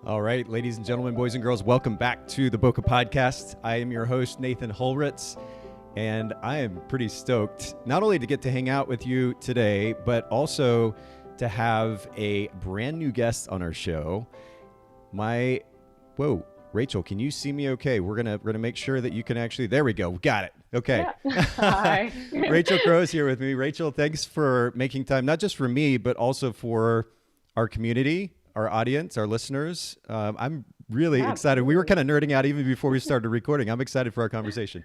All right, ladies and gentlemen, boys and girls, welcome back to the Boca Podcast. I am your host, Nathan Holritz, and I am pretty stoked not only to get to hang out with you today, but also to have a brand new guest on our show. Rachel, can you see me okay? We're gonna make sure that you can actually, there we go, got it. Okay. Yeah. Hi. Rachael Crowe is here with me. Rachel, thanks for making time, not just for me, but also for our community, our audience, our listeners. I'm really excited. We were kind of nerding out even before we started recording. I'm excited for our conversation.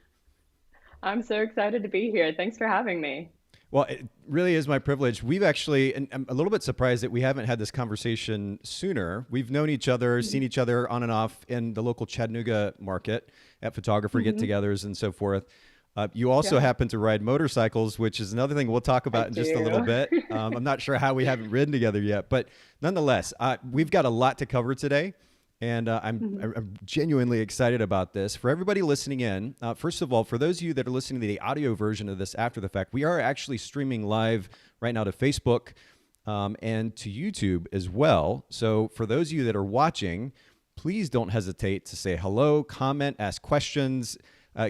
I'm so excited to be here. Thanks for having me. Well, it really is my privilege. We've actually, and I'm a little bit surprised that we haven't had this conversation sooner. We've known each other, seen each other on and off in the local Chattanooga market at photographer get-togethers and so forth. You also happen to ride motorcycles, which is another thing we'll talk about in just a little bit. I'm not sure how we haven't ridden together yet, but nonetheless, we've got a lot to cover today. And I'm genuinely excited about this. For everybody listening in, first of all, for those of you that are listening to the audio version of this after the fact, we are actually streaming live right now to Facebook and to YouTube as well. So for those of you that are watching, please don't hesitate to say hello, comment, ask questions,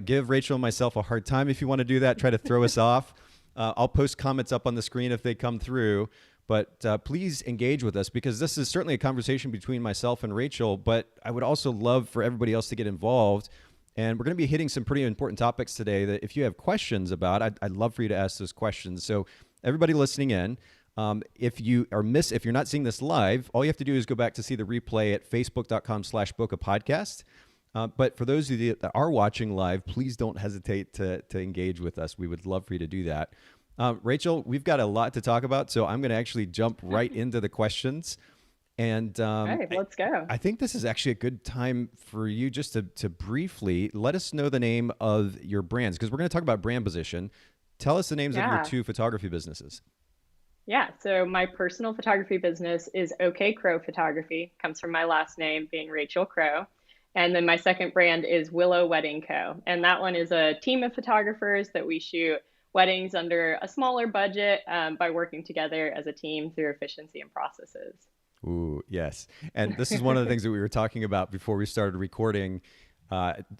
give Rachel and myself a hard time if you want to do that, try to throw us off. I'll post comments up on the screen if they come through. But please engage with us because this is certainly a conversation between myself and Rachel, but I would also love for everybody else to get involved. And we're going to be hitting some pretty important topics today that if you have questions about, I'd love for you to ask those questions. So everybody listening in, if you're not seeing this live, all you have to do is go back to see the replay at facebook.com/Boca Podcast. But for those of you that are watching live, please don't hesitate to engage with us. We would love for you to do that. Rachel, we've got a lot to talk about, so I'm going to actually jump right into the questions. And all right, let's go. I think this is actually a good time for you just to briefly let us know the name of your brands, because we're going to talk about brand position. Tell us the names of your two photography businesses. Yeah, so my personal photography business is OK Crowe Photography, comes from my last name being Rachael Crowe. And then my second brand is Willow Wedding Co. And that one is a team of photographers that we shoot weddings under a smaller budget by working together as a team through efficiency and processes. Ooh, yes. And this is one of the things that we were talking about before we started recording.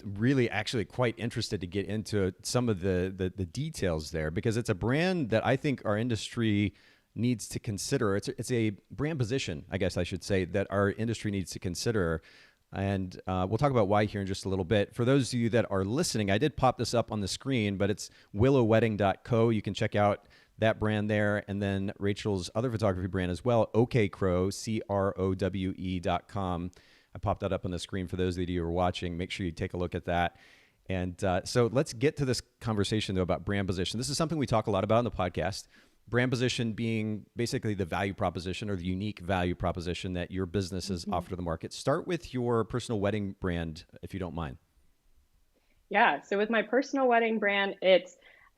Really actually quite interested to get into some of the details there because it's a brand that I think our industry needs to consider. It's a brand position, I guess I should say, that our industry needs to consider. And we'll talk about why here in just a little bit. For those of you that are listening, I did pop this up on the screen, but it's willowwedding.co. You can check out that brand there. And then Rachel's other photography brand as well, OK Crowe, CROWE.com. I popped that up on the screen for those of you who are watching. Make sure you take a look at that. And so let's get to this conversation, though, about brand position. This is something we talk a lot about on the podcast. Brand position being basically the value proposition or the unique value proposition that your businesses offer to the market. Start with your personal wedding brand, if you don't mind. Yeah, so with my personal wedding brand, I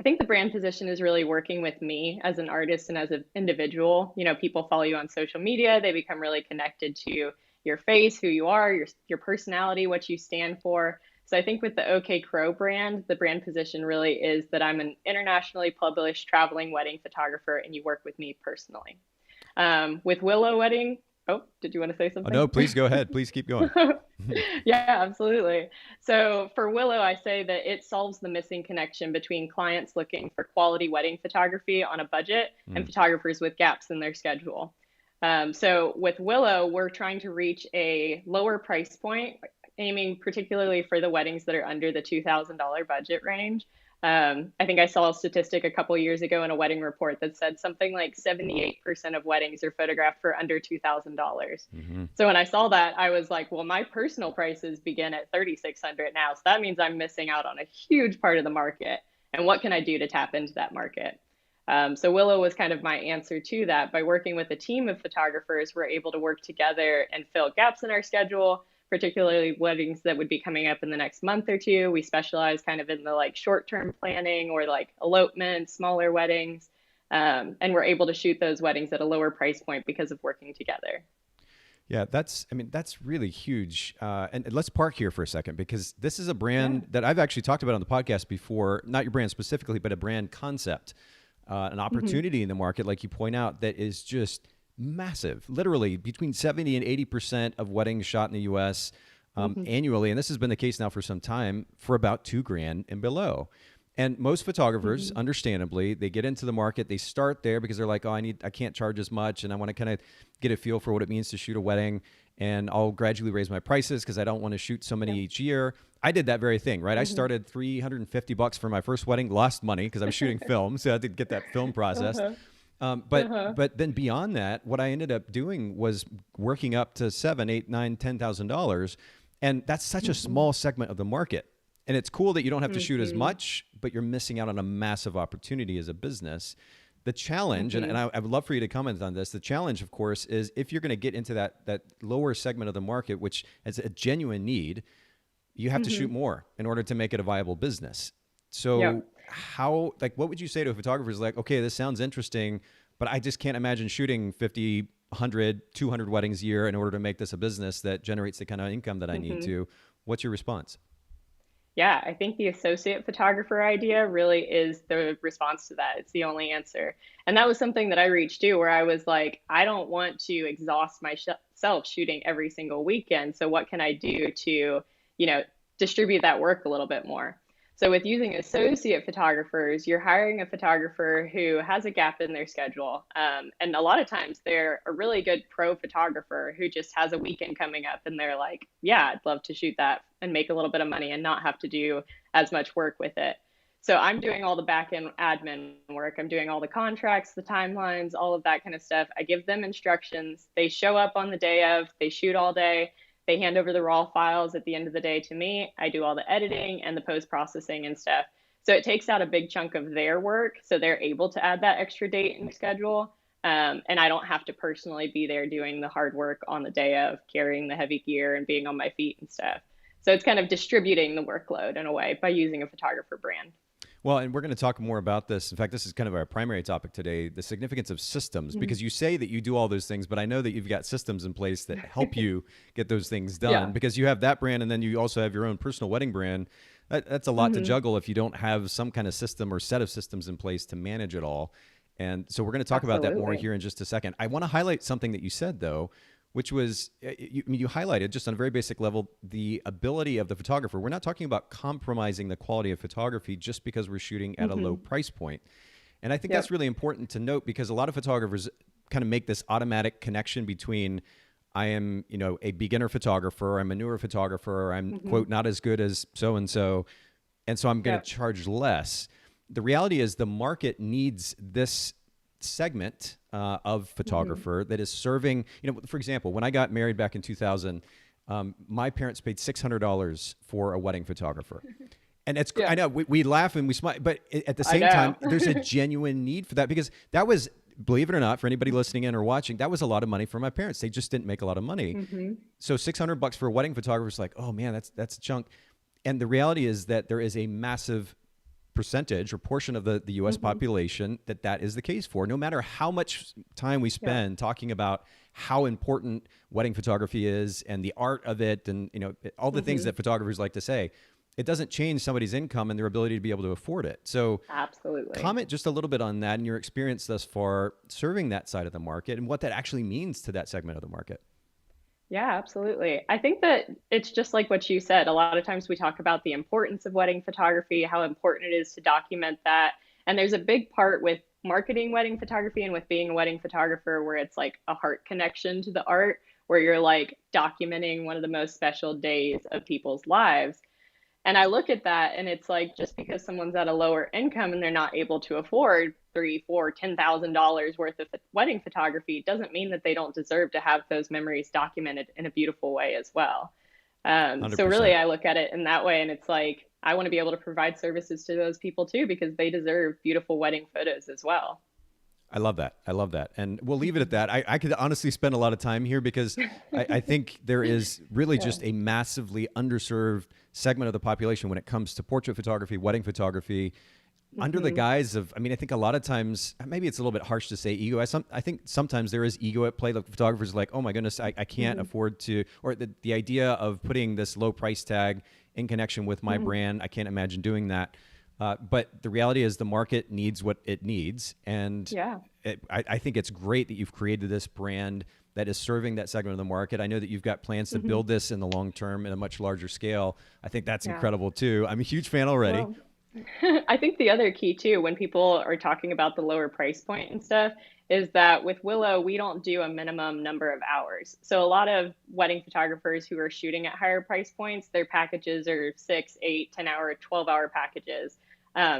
think the brand position is really working with me as an artist and as an individual. You know, people follow you on social media. They become really connected to your face, who you are, your personality, what you stand for. So I think with the OK Crowe brand, the brand position really is that I'm an internationally published traveling wedding photographer and you work with me personally. With Willow Wedding, did you want to say something? Oh, no, please go ahead. Please keep going. Yeah, absolutely. So for Willow, I say that it solves the missing connection between clients looking for quality wedding photography on a budget and photographers with gaps in their schedule. So with Willow, we're trying to reach a lower price point, aiming particularly for the weddings that are under the $2,000 budget range. I think I saw a statistic a couple years ago in a wedding report that said something like 78% of weddings are photographed for under $2,000. So when I saw that, I was like, well, my personal prices begin at $3,600 now. So that means I'm missing out on a huge part of the market. And what can I do to tap into that market? So Willow was kind of my answer to that. By working with a team of photographers, we're able to work together and fill gaps in our schedule, particularly weddings that would be coming up in the next month or two. We specialize kind of in the like short-term planning or like elopement, smaller weddings. And we're able to shoot those weddings at a lower price point because of working together. Yeah, that's really huge. And let's park here for a second because this is a brand that I've actually talked about on the podcast before, not your brand specifically, but a brand concept, an opportunity in the market, like you point out, that is just massive, literally between 70 and 80% of weddings shot in the US annually. And this has been the case now for some time, for about $2,000 and below. And most photographers, understandably, they get into the market, they start there because they're like, oh, I can't charge as much, and I want to kind of get a feel for what it means to shoot a wedding, and I'll gradually raise my prices because I don't want to shoot so many each year. I did that very thing, right? I started $350 for my first wedding, lost money because I was shooting film, so I had to get that film processed. But then beyond that, what I ended up doing was working up to $7,000, $8,000, $9,000, $10,000, and that's such a small segment of the market. And it's cool that you don't have to shoot as much, but you're missing out on a massive opportunity as a business. The challenge, and I would love for you to comment on this, the challenge, of course, is if you're going to get into that lower segment of the market, which has a genuine need, you have to shoot more in order to make it a viable business. So what would you say to a photographer who's like, okay, this sounds interesting, but I just can't imagine shooting 50, 100, 200 weddings a year in order to make this a business that generates the kind of income that I need to. What's your response? Yeah, I think the associate photographer idea really is the response to that. It's the only answer. And that was something that I reached to where I was like, I don't want to exhaust myself shooting every single weekend. So what can I do to, distribute that work a little bit more? So with using associate photographers, you're hiring a photographer who has a gap in their schedule. And a lot of times they're a really good pro photographer who just has a weekend coming up and they're like, yeah, I'd love to shoot that and make a little bit of money and not have to do as much work with it. So I'm doing all the back end admin work. I'm doing all the contracts, the timelines, all of that kind of stuff. I give them instructions. They show up on the day of, they shoot all day. They hand over the raw files at the end of the day to me. I do all the editing and the post-processing and stuff. So it takes out a big chunk of their work. So they're able to add that extra date in the schedule. And I don't have to personally be there doing the hard work on the day of, carrying the heavy gear and being on my feet and stuff. So it's kind of distributing the workload in a way by using a photographer brand. Well, and we're going to talk more about this. In fact, this is kind of our primary topic today, the significance of systems, because you say that you do all those things, but I know that you've got systems in place that help you get those things done because you have that brand and then you also have your own personal wedding brand. That's a lot to juggle if you don't have some kind of system or set of systems in place to manage it all. And so we're going to talk about that more here in just a second. I want to highlight something that you said, though, which was, you highlighted just on a very basic level, the ability of the photographer. We're not talking about compromising the quality of photography just because we're shooting at a low price point. And I think that's really important to note because a lot of photographers kind of make this automatic connection between I am, a beginner photographer, I'm a newer photographer, I'm, quote, not as good as so-and-so, and so I'm going to charge less. The reality is the market needs this segment of photographer that is serving, for example, when I got married back in 2000, my parents paid $600 for a wedding photographer. And it's, I know we laugh and we smile, but at the same time, there's a genuine need for that because that was, believe it or not, for anybody listening in or watching, that was a lot of money for my parents. They just didn't make a lot of money. So $600 for a wedding photographer is like, oh man, that's a chunk. And the reality is that there is a massive percentage or portion of the U.S. population that is the case for. No matter how much time we spend talking about how important wedding photography is and the art of it and all the things that photographers like to say, it doesn't change somebody's income and their ability to be able to afford it. So absolutely, comment just a little bit on that and your experience thus far serving that side of the market and what that actually means to that segment of the market. Yeah, absolutely. I think that it's just like what you said. A lot of times we talk about the importance of wedding photography, how important it is to document that. And there's a big part with marketing wedding photography and with being a wedding photographer where it's like a heart connection to the art, where you're like documenting one of the most special days of people's lives. And I look at that and it's like, just because someone's at a lower income and they're not able to afford $3,000, $4,000, $10,000 worth of wedding photography doesn't mean that they don't deserve to have those memories documented in a beautiful way as well. So really I look at it in that way and it's like, I want to be able to provide services to those people too, because they deserve beautiful wedding photos as well. I love that. I love that. And we'll leave it at that. I could honestly spend a lot of time here because I think there is really just a massively underserved segment of the population when it comes to portrait photography, wedding photography, under the guise of, I think a lot of times, maybe it's a little bit harsh to say ego. I think sometimes there is ego at play. The photographers are like, oh my goodness, I can't afford to, or the idea of putting this low price tag in connection with my brand, I can't imagine doing that. But the reality is the market needs what it needs. And Yeah. I think it's great that you've created this brand that is serving that segment of the market. I know that you've got plans to build this in the long term in a much larger scale. I think that's Yeah. incredible too. I'm a huge fan already. Well, I think the other key too, when people are talking about the lower price point and stuff, is that with Willow, we don't do a minimum number of hours. So a lot of wedding photographers who are shooting at higher price points, their packages are 6, 8, 10-hour, 12-hour packages.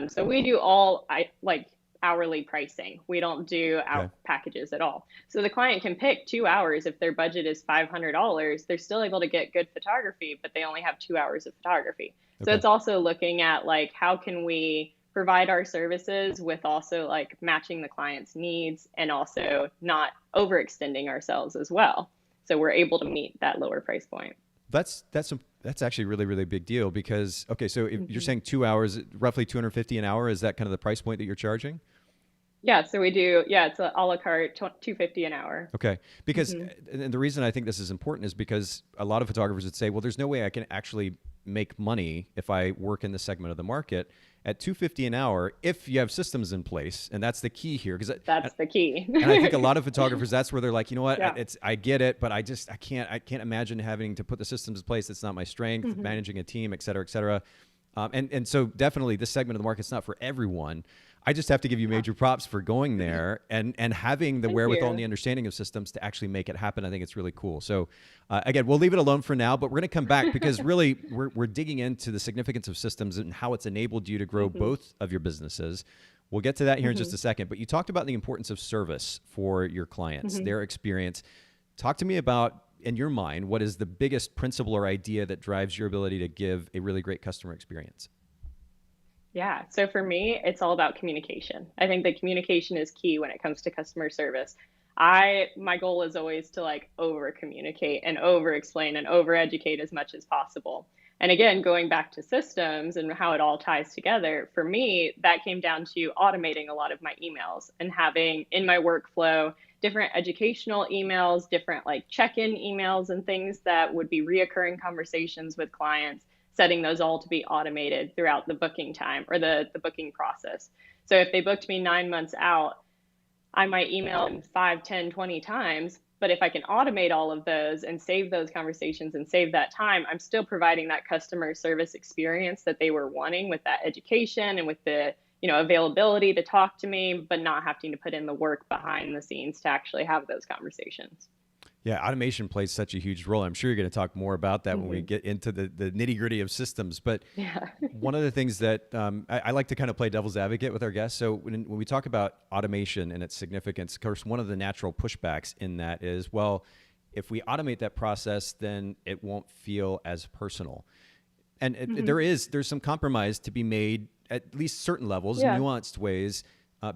So we do all like hourly pricing. We don't do Okay. out packages at all. So the client can pick 2 hours. If their budget is $500, they're still able to get good photography, but they only have 2 hours of photography. So Okay. it's also looking at like how can we provide our services with also like matching the client's needs and also not overextending ourselves as well. So we're able to meet that lower price point. That's actually a really, really big deal because, okay, so if you're Mhm. saying 2 hours, roughly 250 an hour, is that kind of the price point that you're charging? Yeah, so we do, yeah, it's a la carte, 250 an hour. Okay. Because Hmm. and the reason I think this is important is because a lot of photographers would say, well, there's no way I can actually make money if I work in this segment of the market at 250 an hour if you have systems in place. And that's the key here. Because That's the key. and I think a lot of photographers, that's where they're like, you know what, Yeah. I get it, but I can't imagine having to put the systems in place. It's not my strength, Hmm. managing a team, et cetera, et cetera. And so definitely this segment of the market's not for everyone. I just have to give you Yeah. major props for going there and having the Thank wherewithal and you. the understanding of systems to actually make it happen. I think it's really cool. So again, we'll leave it alone for now, but we're going to come back because really we're digging into the significance of systems and how it's enabled you to grow Hmm. both of your businesses. We'll get to that here in just Hmm. a second, but you talked about the importance of service for your clients, Hmm. their experience. Talk to me about, in your mind, what is the biggest principle or idea that drives your ability to give a really great customer experience? Yeah. So for me, it's all about communication. I think that communication is key when it comes to customer service. My goal is always to like over communicate and over explain and over educate as much as possible. And again, going back to systems and how it all ties together, for me, that came down to automating a lot of my emails and having in my workflow different educational emails, different like check-in emails and things that would be reoccurring conversations with clients, setting those all to be automated throughout the booking time or the booking process. So if they booked me 9 months out, I might email them 5, 10, 20 times. But if I can automate all of those and save those conversations and save that time, I'm still providing that customer service experience that they were wanting with that education and with the availability to talk to me, but not having to put in the work behind the scenes to actually have those conversations. Yeah, automation plays such a huge role. I'm sure you're going to talk more about that when we Hmm. get into the nitty gritty of systems. But Yeah. one of the things that I like to kind of play devil's advocate with our guests. So when we talk about automation and its significance, of course, one of the natural pushbacks in that is, well, if we automate that process, then it won't feel as personal. And Hmm. there's some compromise to be made at least certain levels, Yeah. nuanced ways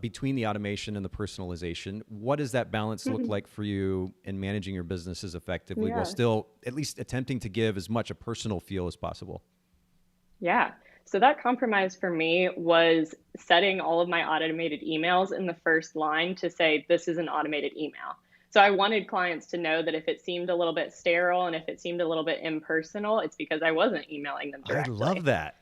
between the automation and the personalization. What does that balance look Hmm. like for you in managing your businesses effectively while Yeah. still at least attempting to give as much a personal feel as possible? Yeah. So that compromise for me was setting all of my automated emails in the first line to say, this is an automated email. So I wanted clients to know that if it seemed a little bit sterile and if it seemed a little bit impersonal, it's because I wasn't emailing them I love directly. that.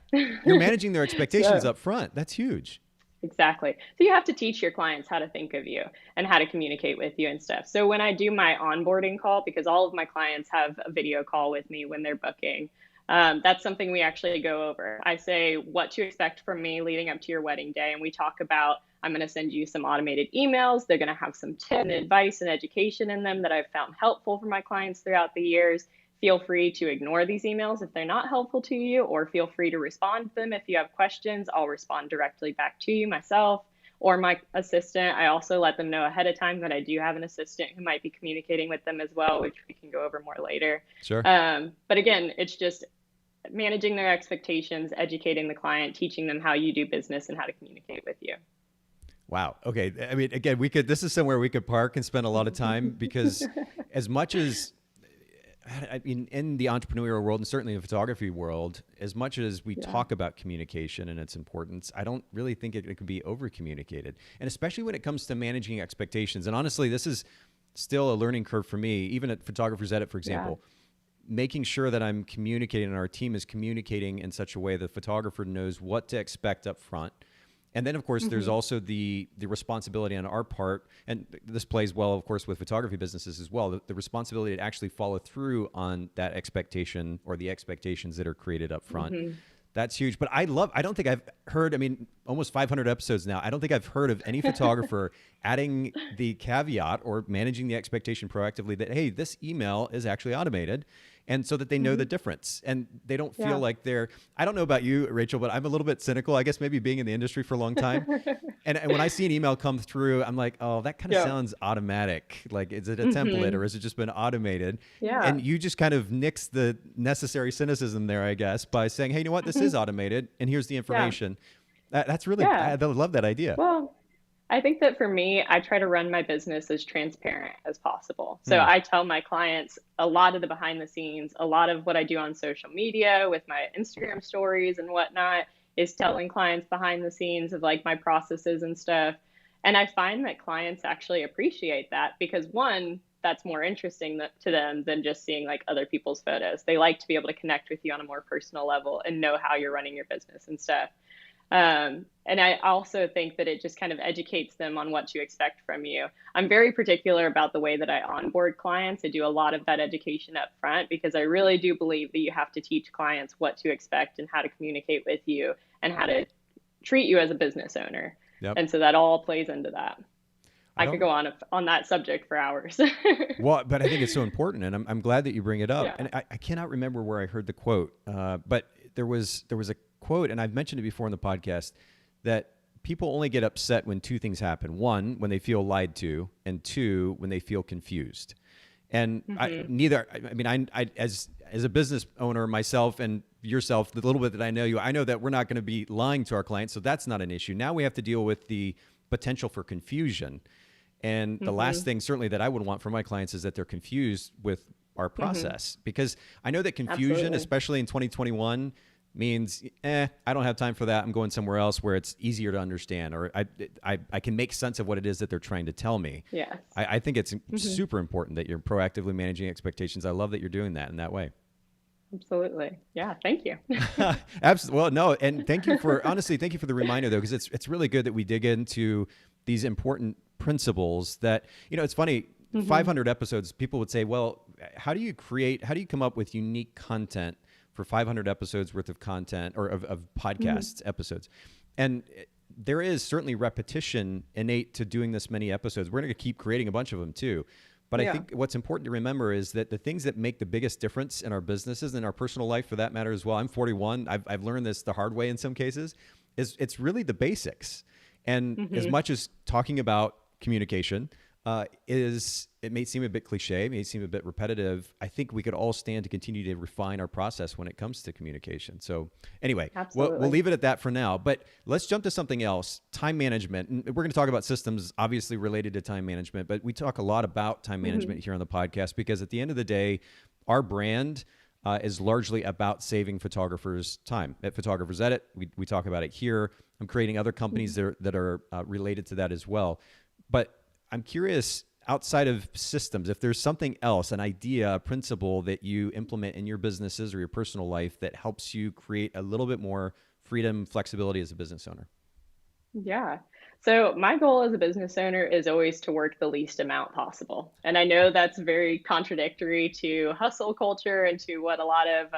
You're managing their expectations So up front. That's huge. exactly. So you have to teach your clients how to think of you and how to communicate with you and stuff. So when I do my onboarding call, because all of my clients have a video call with me when they're booking, that's something we actually go over. I say what to expect from me leading up to your wedding day. And we talk about, I'm going to send you some automated emails. They're going to have some tips and advice and education in them that I've found helpful for my clients throughout the years. Feel free to ignore these emails if they're not helpful to you, or feel free to respond to them if you have questions. I'll respond directly back to you myself or my assistant. I also let them know ahead of time that I do have an assistant who might be communicating with them as well, which we can go over more later. Sure. But again, it's just managing their expectations, educating the client, teaching them how you do business and how to communicate with you. Wow. Okay. I mean, again, this is somewhere we could park and spend a lot of time because as much as, I mean, in the entrepreneurial world and certainly the photography world, as much as we Yeah. talk about communication and its importance, I don't really think it can be over communicated. And especially when it comes to managing expectations. And honestly, this is still a learning curve for me, even at Photographers Edit, for Yeah. example. making sure that I'm communicating and our team is communicating in such a way the photographer knows what to expect up front. And then, of course, there's also the responsibility on our part, and this plays well, of course, with photography businesses as well, the responsibility to actually follow through on that expectation or the expectations that are created up front. That's huge. But I don't think I've heard, I mean, almost 500 episodes now. I don't think I've heard of any photographer adding the caveat or managing the expectation proactively that, hey, this email is actually automated. And so that they know the difference and they don't feel like I don't know about you, Rachel, but I'm a little bit cynical, I guess maybe being in the industry for a long time. and when I see an email come through, I'm like, oh, that kind of sounds automatic. Like, is it a template or has it just been automated? And you just kind of nix the necessary cynicism there, I guess, by saying, hey, you know what, this is automated and here's the information. That's really, I love that idea. Well, I think that for me, I try to run my business as transparent as possible. So I tell my clients a lot of the behind the scenes, a lot of what I do on social media with my Instagram stories and whatnot is telling clients behind the scenes of like my processes and stuff. And I find that clients actually appreciate that because one, that's more interesting to them than just seeing like other people's photos. They like to be able to connect with you on a more personal level and know how you're running your business and stuff. And I also think that it just kind of educates them on what to expect from you. I'm very particular about the way that I onboard clients. I do a lot of that education up front because I really do believe that you have to teach clients what to expect and how to communicate with you and how to treat you as a business owner. And so that all plays into that. I could go on that subject for hours. Well, but I think it's so important, and I'm glad that you bring it up. And I cannot remember where I heard the quote, but there was a quote, and I've mentioned it before in the podcast, that people only get upset when two things happen. One, when they feel lied to, and two, when they feel confused. And I as a business owner myself and yourself, the little bit that I know you, I know that we're not going to be lying to our clients, so that's not an issue. Now we have to deal with the potential for confusion. And the last thing certainly that I would want for my clients is that they're confused with our process, because I know that confusion, especially in 2021, means, I don't have time for that. I'm going somewhere else where it's easier to understand, or I can make sense of what it is that they're trying to tell me. I think it's super important that you're proactively managing expectations. I love that you're doing that in that way. Absolutely. Yeah. Thank you. Absolutely. Well, no. And thank you for the reminder though, because it's really good that we dig into these important principles that, it's funny, 500 episodes, people would say, well, how do you come up with unique content for 500 episodes worth of content or of podcasts episodes? And there is certainly repetition innate to doing this many episodes. We're going to keep creating a bunch of them too. But I think what's important to remember is that the things that make the biggest difference in our businesses and our personal life for that matter as well. I'm 41. I've learned this the hard way in some cases. It's really the basics. And as much as talking about communication it may seem a bit cliche, it may seem a bit repetitive, I think we could all stand to continue to refine our process when it comes to communication. So anyway, we'll leave it at that for now, but let's jump to something else, time management. And we're going to talk about systems obviously related to time management, but we talk a lot about time management here on the podcast because at the end of the day, our brand is largely about saving photographers time. At Photographers Edit, we talk about it here. I'm creating other companies that are related to that as well. But I'm curious, outside of systems, if there's something else, an idea, a principle that you implement in your businesses or your personal life that helps you create a little bit more freedom, flexibility as a business owner. Yeah. So my goal as a business owner is always to work the least amount possible. And I know that's very contradictory to hustle culture and to what a lot of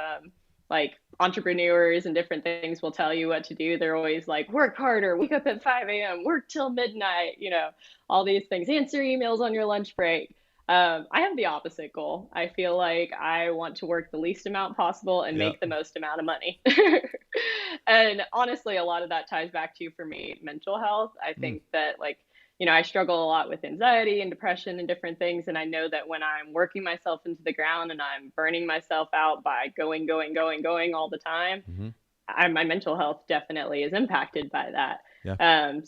like entrepreneurs and different things will tell you what to do. They're always like, work harder, wake up at 5 a.m., work till midnight, all these things, answer emails on your lunch break. I have the opposite goal. I feel like I want to work the least amount possible and make the most amount of money. And honestly, a lot of that ties back to, for me, mental health. I think that I struggle a lot with anxiety and depression and different things. And I know that when I'm working myself into the ground and I'm burning myself out by going all the time, my mental health definitely is impacted by that.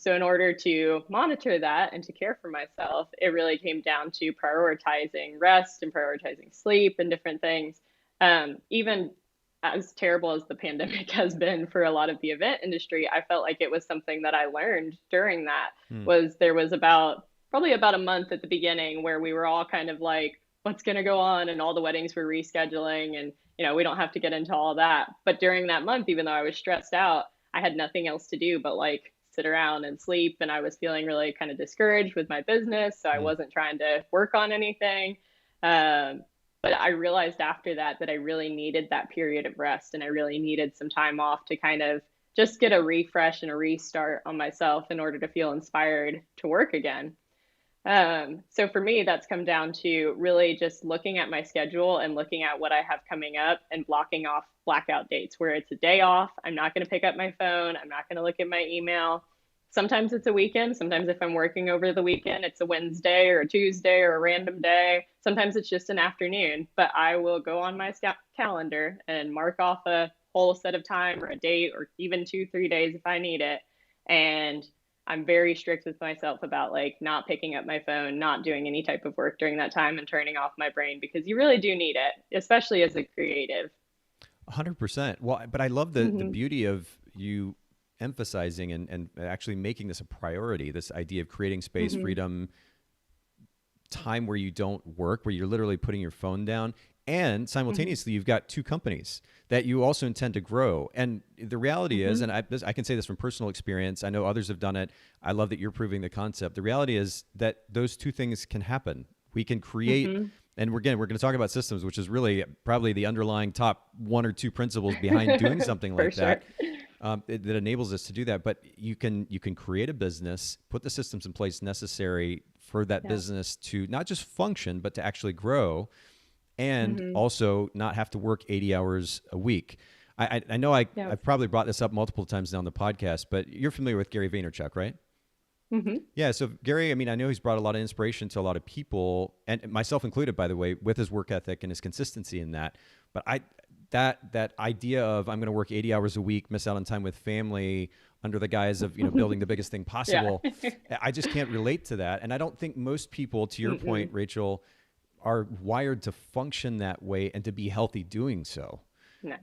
So in order to monitor that and to care for myself, it really came down to prioritizing rest and prioritizing sleep and different things. Even as terrible as the pandemic has been for a lot of the event industry, I felt like it was something that I learned during that. There was probably about a month at the beginning where we were all kind of like what's going to go on, and all the weddings were rescheduling, and we don't have to get into all that. But during that month, even though I was stressed out, I had nothing else to do but like sit around and sleep, and I was feeling really kind of discouraged with my business, so I wasn't trying to work on anything. um, but I realized after that that I really needed that period of rest, and I really needed some time off to kind of just get a refresh and a restart on myself in order to feel inspired to work again. So for me, that's come down to really just looking at my schedule and looking at what I have coming up and blocking off blackout dates where it's a day off. I'm not going to pick up my phone. I'm not going to look at my email. Sometimes it's a weekend. Sometimes if I'm working over the weekend, it's a Wednesday or a Tuesday or a random day. Sometimes it's just an afternoon, but I will go on my calendar and mark off a whole set of time or a date or even 2, 3 days if I need it. And I'm very strict with myself about like not picking up my phone, not doing any type of work during that time, and turning off my brain, because you really do need it, especially as a creative. 100%. Well, but I love the Hmm. beauty of you emphasizing and actually making this a priority, this idea of creating space, Hmm. freedom, time where you don't work, where you're literally putting your phone down. And Hmm. simultaneously, you've got two companies that you also intend to grow. And the reality is, Hmm. and I can say this from personal experience, I know others have done it. I love that you're proving the concept. The reality is that those two things can happen. We can create, Hmm. and we're going to talk about systems, which is really probably the underlying top one or two principles behind doing something For like sure. that. That enables us to do that. But you can create a business, put the systems in place necessary for that Yeah. business to not just function, but to actually grow, and Hmm. also not have to work 80 hours a week. I know Yeah. I've probably brought this up multiple times now on the podcast, but you're familiar with Gary Vaynerchuk, right? Hmm. Yeah. So Gary, I mean, I know he's brought a lot of inspiration to a lot of people, and myself included, by the way, with his work ethic and his consistency in that. But that idea of I'm going to work 80 hours a week, miss out on time with family under the guise of building the biggest thing Yeah. possible, I just can't relate to that. And I don't think most people, to your point, Mm-mm. Rachel, are wired to function that way and to be healthy doing so. No.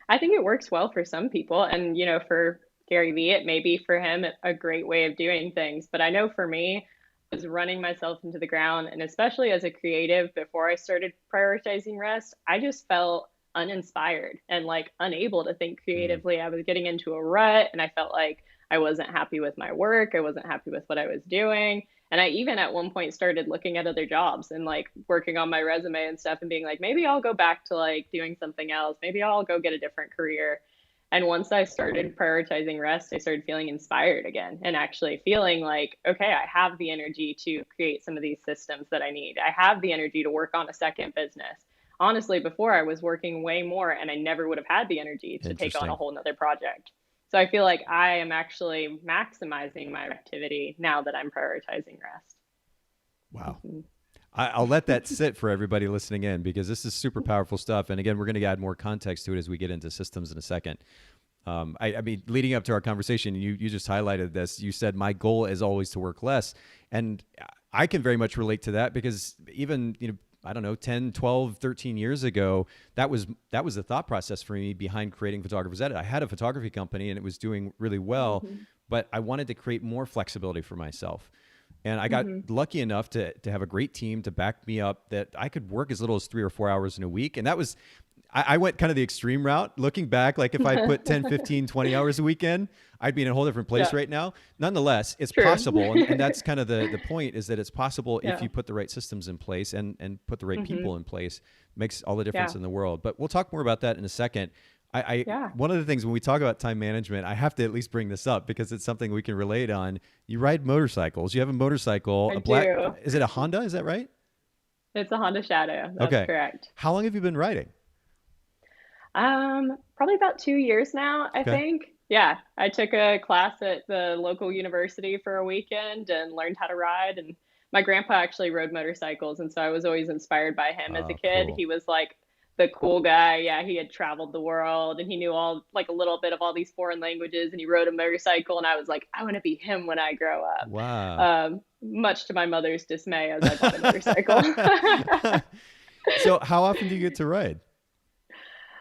I think it works well for some people. And, for Gary Vee, it may be for him a great way of doing things. But I know for me, I was running myself into the ground. And especially as a creative, before I started prioritizing rest, I just felt uninspired and like unable to think Mm, creatively. I was getting into a rut, and I felt like I wasn't happy with my work. I wasn't happy with what I was doing. And I even at one point started looking at other jobs and like working on my resume and stuff and being like, maybe I'll go back to like doing something else. Maybe I'll go get a different career. And once I started prioritizing rest, I started feeling inspired again and actually feeling like, okay, I have the energy to create some of these systems that I need. I have the energy to work on a second business. Honestly, before I was working way more and I never would have had the energy to take on a interesting. whole nother project. So I feel like I am actually maximizing my activity now that I'm prioritizing rest. Wow. Mhm. I'll let that sit for everybody listening in, because this is super powerful stuff. And again, we're going to add more context to it as we get into systems in a second. I mean, leading up to our conversation, you just highlighted this. You said my goal is always to work less, and I can very much relate to that, because even I don't know, 10, 12, 13 years ago, that was the thought process for me behind creating Photographer's Edit. I had a photography company and it was doing really well, Mhm. but I wanted to create more flexibility for myself. And I got Mhm. lucky enough to have a great team to back me up, that I could work as little as 3 or 4 hours in a week. And that was, I went kind of the extreme route. Looking back, like if I put 10, 15, 20 hours a weekend, I'd be in a whole different place Yeah. right now. Nonetheless, it's True. possible. And that's kind of the point, is that it's possible if Yeah. you put the right systems in place and put the right Mhm. people in place. Makes all the difference Yeah. in the world. But we'll talk more about that in a second. Yeah. One of the things when we talk about time management, I have to at least bring this up because it's something we can relate on. You ride motorcycles. You have a motorcycle, I a black, do. is it a Honda? Is that right? It's a Honda Shadow. That's Okay. correct. How long have you been riding? Probably about 2 years now, I Okay. think. Yeah, I took a class at the local university for a weekend and learned how to ride. And my grandpa actually rode motorcycles, and so I was always inspired by him as a Oh, kid. cool. He was like the cool guy. Yeah, he had traveled the world and he knew all like a little bit of all these foreign languages, and he rode a motorcycle. And I was like, I want to be him when I grow up. Wow. Much to my mother's dismay, as I bought a motorcycle. So how often do you get to ride?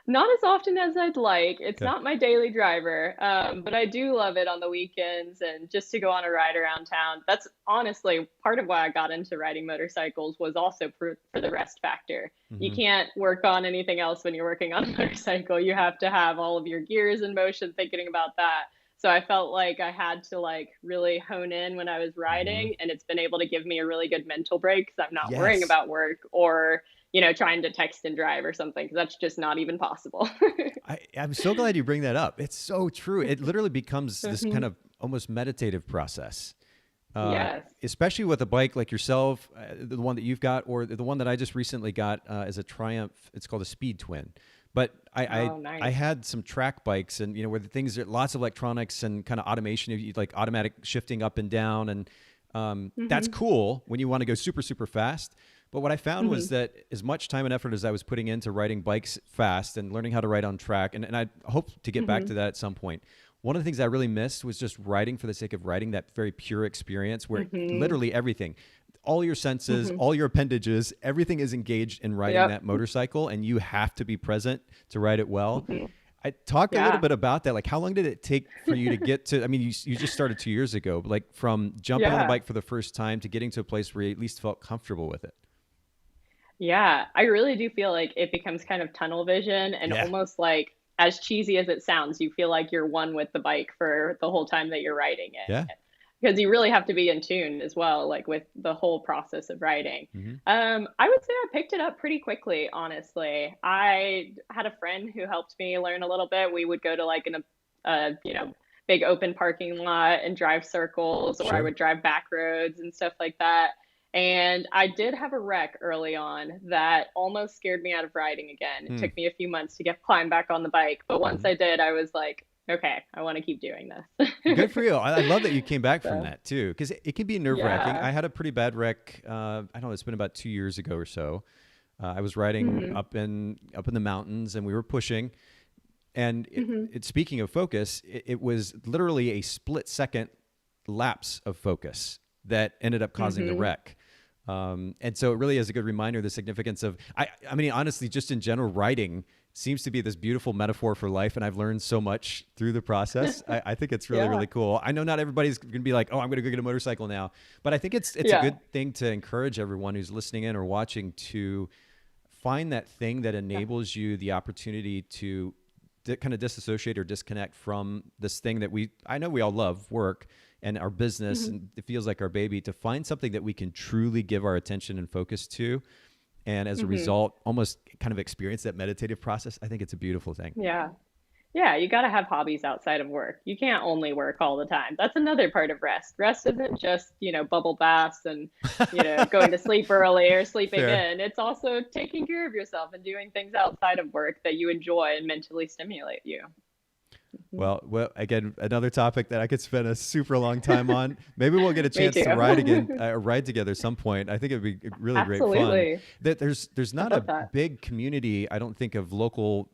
Not as often as I'd like. It's Okay. not my daily driver, but I do love it on the weekends and just to go on a ride around town. That's honestly part of why I got into riding motorcycles was also for the rest factor. You Hmm. can't work on anything else when you're working on a motorcycle. You have to have all of your gears in motion thinking about that. So I felt like I had to like really hone in when I was Hmm. riding, and it's been able to give me a really good mental break because I'm not worrying Yes. about work or trying to text and drive or something because that's just not even possible. I'm so glad you bring that up. It's so true. It literally becomes this kind Mhm. of almost meditative process, Yes. especially with a bike like yourself, the one that you've got, or the one that I just recently got is a Triumph. It's called a Speed Twin. But Oh, I nice. had some track bikes, and where the things are lots of electronics and kind of automation, like automatic shifting up and down, and that's Mhm. cool when you want to go super super fast. But what I found was Mhm. that as much time and effort as I was putting into riding bikes fast and learning how to ride on track, and I hope to get back to Mhm. that at some point. One of the things I really missed was just riding for the sake of riding, that very pure experience where Mhm. literally everything, all your senses, Mhm. all your appendages, everything is engaged in riding Yep. that motorcycle, and you have to be present to ride it well. Mhm. I talk a little Yeah. bit about that. Like, how long did it take for you to get to? I mean, you just started 2 years ago, but like from jumping on the Yeah. bike for the first time to getting to a place where you at least felt comfortable with it. Yeah. I really do feel like it becomes kind of tunnel vision and Yeah, almost like as cheesy as it sounds, you feel like you're one with the bike for the whole time that you're riding yeah. it. Because you really have to be in tune as well, like with the whole process of writing. Hmm. I would say I picked it up pretty quickly, honestly. I had a friend who helped me learn a little bit. We would go to like big open parking lot and drive circles, or I Sure. would drive back roads and stuff like that. And I did have a wreck early on that almost scared me out of riding again. It Hmm. took me a few months to get climb back on the bike, but once Hmm. I did, I was like, okay, I want to keep doing this. Good for you. I love that you came back from So, that too, because it can be nerve wracking. yeah. I had a pretty bad wreck. I don't know. It's been about 2 years ago or so. I was riding Hmm. up in the mountains, and we were pushing. And Hmm. speaking of focus, it was literally a split second lapse of focus that ended up causing the Hmm. wreck. And so it really is a good reminder the significance of I mean honestly just in general writing seems to be this beautiful metaphor for life, and I've learned so much through the process. I think it's really Yeah. really cool. I know not everybody's going to be like, oh, I'm going to go get a motorcycle now, but I think it's a Yeah. good thing to encourage everyone who's listening in or watching to find that thing that Yeah. enables you the opportunity to kind of disassociate or disconnect from this thing that I know we all love, work and our business, Hmm. and it feels like our baby, to find something that we can truly give our attention and focus to. And as a Hmm. result, almost kind of experience that meditative process. I think it's a beautiful thing. Yeah. Yeah. You got to have hobbies outside of work. You can't only work all the time. That's another part of rest. Rest isn't just, bubble baths and, going to sleep early or sleeping Fair. in. It's also taking care of yourself and doing things outside of work that you enjoy and mentally stimulate you. Mhm. Well, again, another topic that I could spend a super long time on. Maybe we'll get a Me chance to ride again, too. ride together some point. I think it'd be really great fun. Absolutely. That there's I'd not a love that. big community, I don't think, of local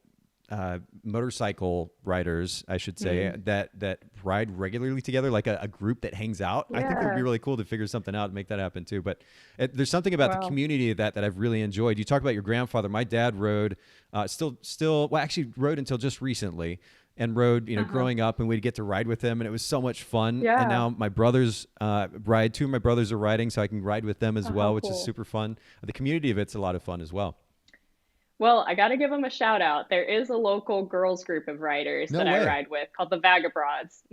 motorcycle riders, I should say, Mm. that ride regularly together, like a group that hangs out. I think it would be Yeah. really cool to figure something out and make that happen too. But there's something about the Well, community that I've really enjoyed. You talked about your grandfather. My dad rode, well, actually rode until just recently, and rode, uh-huh. growing up, and we'd get to ride with him, and it was so much fun. And Yeah. now my brothers ride. Two of my brothers are riding, so I can ride with them as Oh, how well, which is cool. super fun. The community of it's a lot of fun as well. Well, I got to give them a shout out. There is a local girls group of riders No that I way. ride with called the Vagabroads.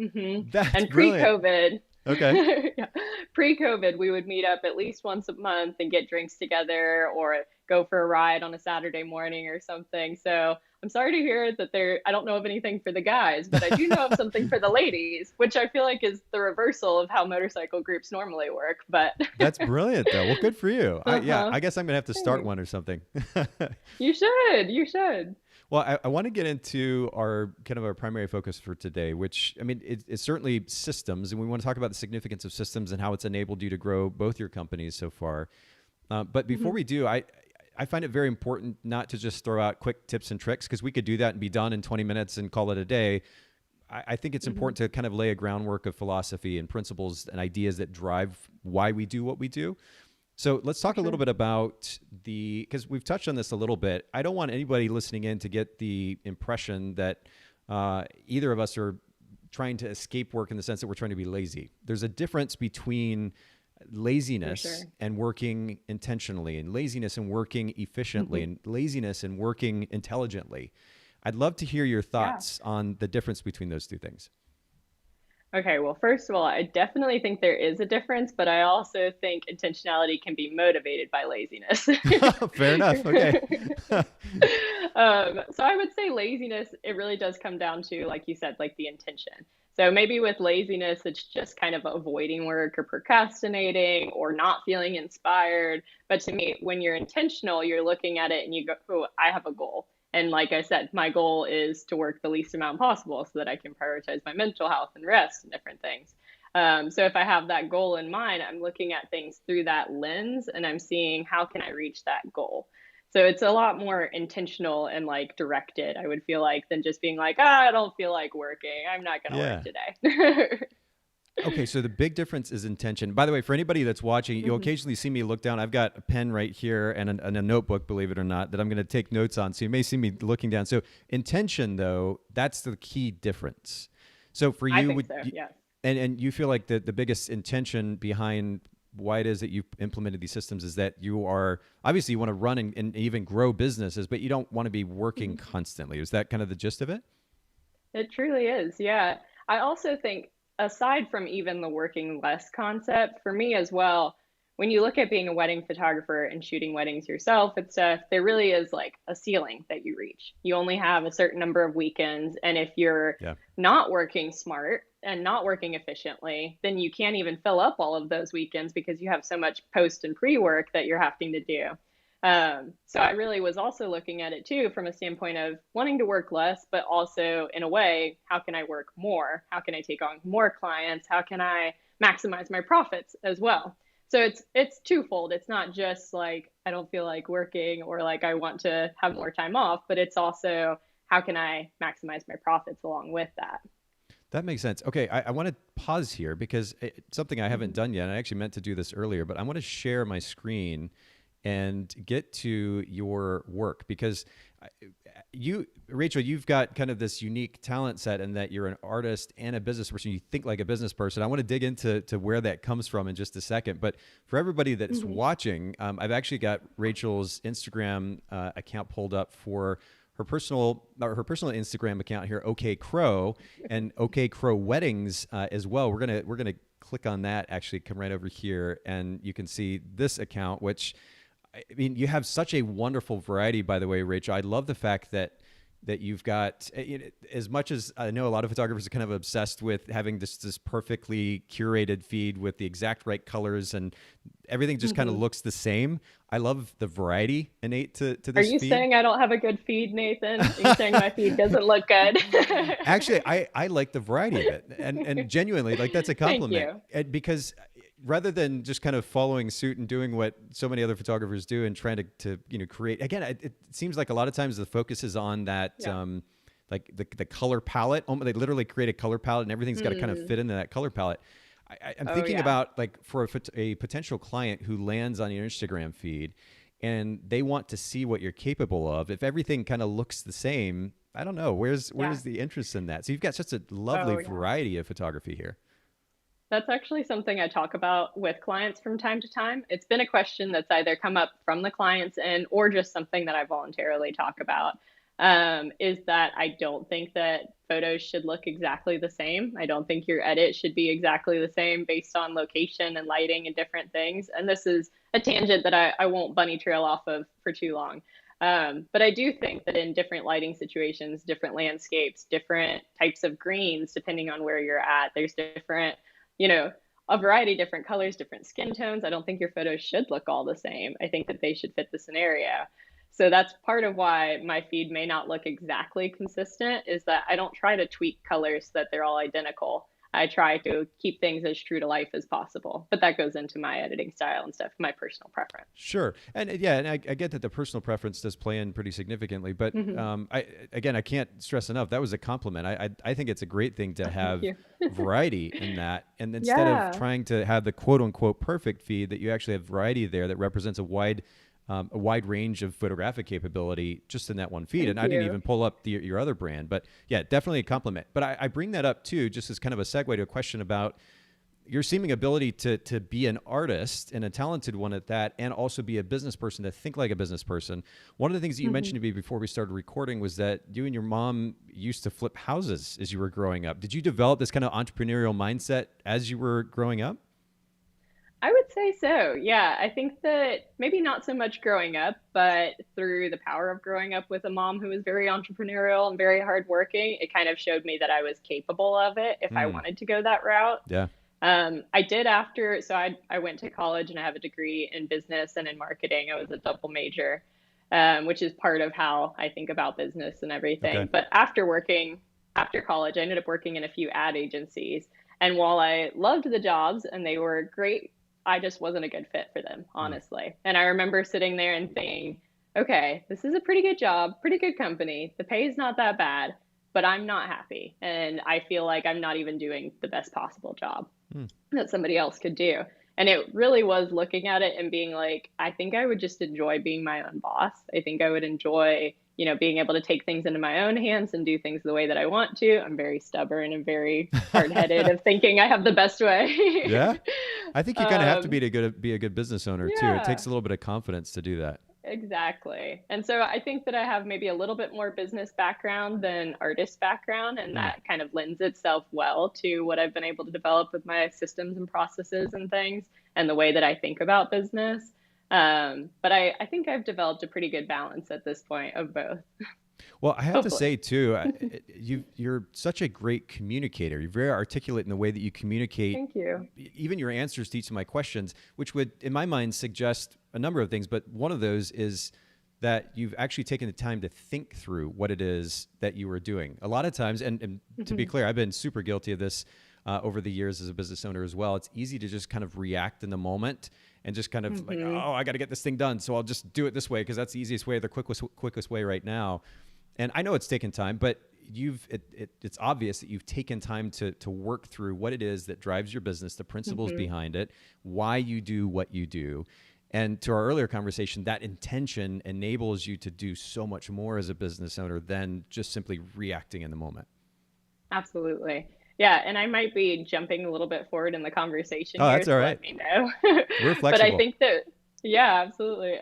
That's And brilliant. pre-COVID, Okay. yeah, pre-COVID, we would meet up at least once a month and get drinks together or go for a ride on a Saturday morning or something. So I'm sorry to hear that I don't know of anything for the guys, but I do know of something for the ladies, which I feel like is the reversal of how motorcycle groups normally work. But That's brilliant, though. Well, good for you. Yeah, uh-huh. I guess I'm gonna have to start Thanks. one or something. You should. You should. Well, I want to get into our kind of our primary focus for today, which I mean, it's certainly systems, and we want to talk about the significance of systems and how it's enabled you to grow both your companies so far. But before Hmm. we do, I find it very important not to just throw out quick tips and tricks, because we could do that and be done in 20 minutes and call it a day. I think it's Hmm. important to kind of lay a groundwork of philosophy and principles and ideas that drive why we do what we do. So let's For talk a little sure. bit about because we've touched on this a little bit. I don't want anybody listening in to get the impression that either of us are trying to escape work in the sense that we're trying to be lazy. There's a difference between For sure. laziness and working intentionally, and laziness and working efficiently, Hmm. and laziness and working intelligently. I'd love to hear your Yeah. thoughts on the difference between those two things. Okay, well, first of all, I definitely think there is a difference, but I also think intentionality can be motivated by laziness. Fair enough. Okay. So I would say laziness, it really does come down to, like you said, like the intention. So maybe with laziness, it's just kind of avoiding work or procrastinating or not feeling inspired. But to me, when you're intentional, you're looking at it and you go, oh, I have a goal. And like I said, my goal is to work the least amount possible so that I can prioritize my mental health and rest and different things. So if I have that goal in mind, I'm looking at things through that lens and I'm seeing how can I reach that goal. So it's a lot more intentional and like directed, I would feel like, than just being like, I don't feel like working. I'm not going to work Yeah. today. Okay, so the big difference is intention. By the way, for anybody that's watching, you'll Mhm. occasionally see me look down. I've got a pen right here and a notebook, believe it or not, that I'm going to take notes on. So you may see me looking down. So intention, though, that's the key difference. So for I you, think so, yeah. and you feel like the biggest intention behind why it is that you've implemented these systems is that you are obviously you want to run and even grow businesses, but you don't want to be working Mhm. constantly. Is that kind of the gist of it? It truly is. Yeah. I also think, aside from even the working less concept, for me as well, when you look at being a wedding photographer and shooting weddings yourself and stuff, there really is like a ceiling that you reach. You only have a certain number of weekends. And if you're Yeah. not working smart and not working efficiently, then you can't even fill up all of those weekends because you have so much post and pre work that you're having to do. So I really was also looking at it too from a standpoint of wanting to work less, but also in a way, how can I work more? How can I take on more clients? How can I maximize my profits as well? So it's twofold. It's not just like I don't feel like working or like I want to have more time off, but it's also how can I maximize my profits along with that? That makes sense. Okay, I want to pause here because it's something I haven't Hmm. done yet. I actually meant to do this earlier, but I want to share my screen and get to your work because you, Rachel, you've got kind of this unique talent set in that you're an artist and a business person. You think like a business person. I want to dig into where that comes from in just a second. But for everybody that's Hmm. watching, I've actually got Rachel's Instagram account pulled up for her personal Instagram account here, OK Crow, and OK Crow Weddings as well. We're gonna click on that. Actually, come right over here, and you can see this account, which I mean, you have such a wonderful variety, by the way, Rachel. I love the fact that you've got as much as I know a lot of photographers are kind of obsessed with having this perfectly curated feed with the exact right colors and everything just kind of Hmm. looks the same. I love the variety innate to Are this you feed. saying I don't have a good feed, Nathan? Are you saying my feed doesn't look good? Actually, I like the variety of it, and genuinely, like that's a Thank compliment. you. Because rather than just kind of following suit and doing what so many other photographers do and trying to create again, it seems like a lot of times the focus is on that. Yeah. Like the color palette. They literally create a color palette, and everything's got to kind of Mm. fit into that color palette. I'm Oh thinking yeah. about like for a potential client who lands on your Instagram feed, and they want to see what you're capable of. If everything kind of looks the same, I don't know Yeah. where's the interest in that. So you've got such a lovely Oh yeah. variety of photography here. That's actually something I talk about with clients from time to time. It's been a question that's either come up from the clients and or just something that I voluntarily talk about. Is that I don't think that photos should look exactly the same. I don't think your edit should be exactly the same based on location and lighting and different things. And this is a tangent that I won't bunny trail off of for too long. But I do think that in different lighting situations, different landscapes, different types of greens, depending on where you're at, there's different, you know, a variety of different colors, different skin tones. I don't think your photos should look all the same. I think that they should fit the scenario. So that's part of why my feed may not look exactly consistent is that I don't try to tweak colors so that they're all identical. I try to keep things as true to life as possible. But that goes into my editing style and stuff, my personal preference. Sure. And yeah, and I get that the personal preference does play in pretty significantly, but Hmm. I can't stress enough. That was a compliment. I think it's a great thing to Thank have you. variety in that. And instead of Yeah. trying to have the quote unquote perfect feed, that you actually have variety there that represents a wide range of photographic capability just in that one feed. And Thank I didn't you. even pull up your other brand, but yeah, definitely a compliment. But I bring that up too, just as kind of a segue to a question about your seeming ability to be an artist and a talented one at that, and also be a business person, to think like a business person. One of the things that you Hmm. mentioned to me before we started recording was that you and your mom used to flip houses as you were growing up. Did you develop this kind of entrepreneurial mindset as you were growing up? I would say so. Yeah, I think that maybe not so much growing up, but through the power of growing up with a mom who was very entrepreneurial and very hardworking, it kind of showed me that I was capable of it if I Hmm. wanted to go that route. Yeah. I did after, so I went to college and I have a degree in business and in marketing. I was a double major, which is part of how I think about business and Okay. everything. But after college, I ended up working in a few ad agencies. And while I loved the jobs and they were great, I just wasn't a good fit for them, Hmm. honestly. And I remember sitting there and thinking, okay, this is a pretty good job, pretty good company. The pay is not that bad, but I'm not happy. And I feel like I'm not even doing the best possible job Hmm. that somebody else could do. And it really was looking at it and being like, I think I would just enjoy being my own boss. I think I would enjoy, being able to take things into my own hands and do things the way that I want to. I'm very stubborn and very hard-headed of thinking I have the best way. Yeah. I think you kind of have to um, be a good business owner too. It takes yeah. a little bit of confidence to do that. Exactly. And so I think that I have maybe a little bit more business background than artist background, and Hmm. that kind of lends itself well to what I've been able to develop with my systems and processes and things and the way that I think about business. But I think I've developed a pretty good balance at this point of both, Well, I have to hopefully. say too, you're such a great communicator. You're very articulate in the way that you communicate, Thank you. even your answers to each of my questions, which would, in my mind, suggest a number of things. But one of those is that you've actually taken the time to think through what it is that you were doing. A lot of times, and to be Hmm. clear, I've been super guilty of this over the years as a business owner as well. It's easy to just kind of react in the moment and just kind of like, Hmm. oh, I got to get this thing done, so I'll just do it this way because that's the easiest way, the quickest way right now. And I know it's taken time, but it's obvious that you've taken time to work through what it is that drives your business, the principles Hmm. behind it, why you do what you do. And to our earlier conversation, that intention enables you to do so much more as a business owner than just simply reacting in the moment. Absolutely. Yeah, and I might be jumping a little bit forward in the conversation Oh, here, that's all so right. let me know. We're But I flexible. think that, yeah, absolutely.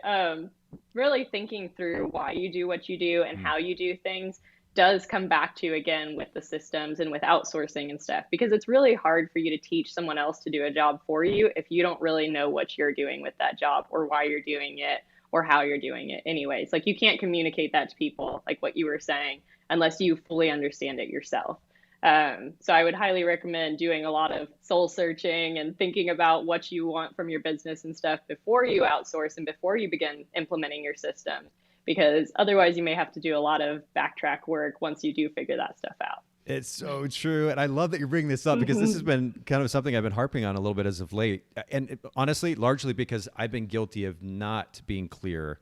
Really thinking through why you do what you do and Mm, how you do things does come back to, again, with the systems and with outsourcing and stuff, because it's really hard for you to teach someone else to do a job for you if you don't really know what you're doing with that job or why you're doing it or how you're doing it anyways. Like you can't communicate that to people, like what you were saying, unless you fully understand it yourself. So I would highly recommend doing a lot of soul searching and thinking about what you want from your business and stuff before you outsource and before you begin implementing your system, because otherwise you may have to do a lot of backtrack work once you do figure that stuff out. it's so true. And I love that you're bringing this up because this has Hmm. been kind of something I've been harping on a little bit as of late. And honestly, largely because I've been guilty of not being clear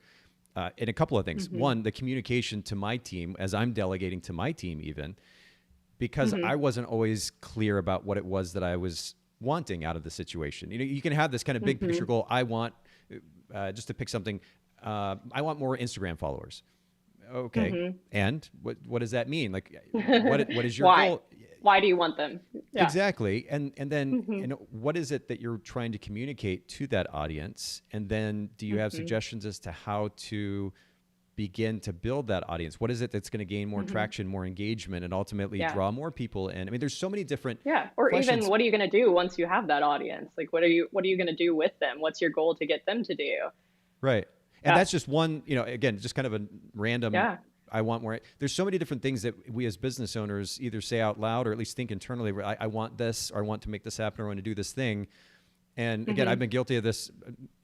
in a couple of things. Hmm. One, the communication to my team as I'm delegating to my team, even because Hmm. I wasn't always clear about what it was that I was wanting out of the situation. You know, you can have this kind of big picture Hmm. goal. I want, just to pick something, I want more Instagram followers. Okay. Hmm. And what does that mean? Like, what is your Why? goal? Why do you want them? Yeah. Exactly. And then, Hmm. what is it that you're trying to communicate to that audience? And then do you have Hmm. suggestions as to how to begin to build that audience? What is it that's going to gain more Hmm. traction, more engagement, and ultimately Yeah. draw more people in? I mean, there's so many different Yeah. Or even questions. what are you going to do once you have that audience? Like what are you going to do with them? What's your goal to get them to do? Right. And Yeah. that's just one, again, just kind of a random, Yeah. I want more. There's so many different things that we as business owners either say out loud or at least think internally, where I want this, or I want to make this happen, or I want to do this thing. And again, I've Hmm. been guilty of this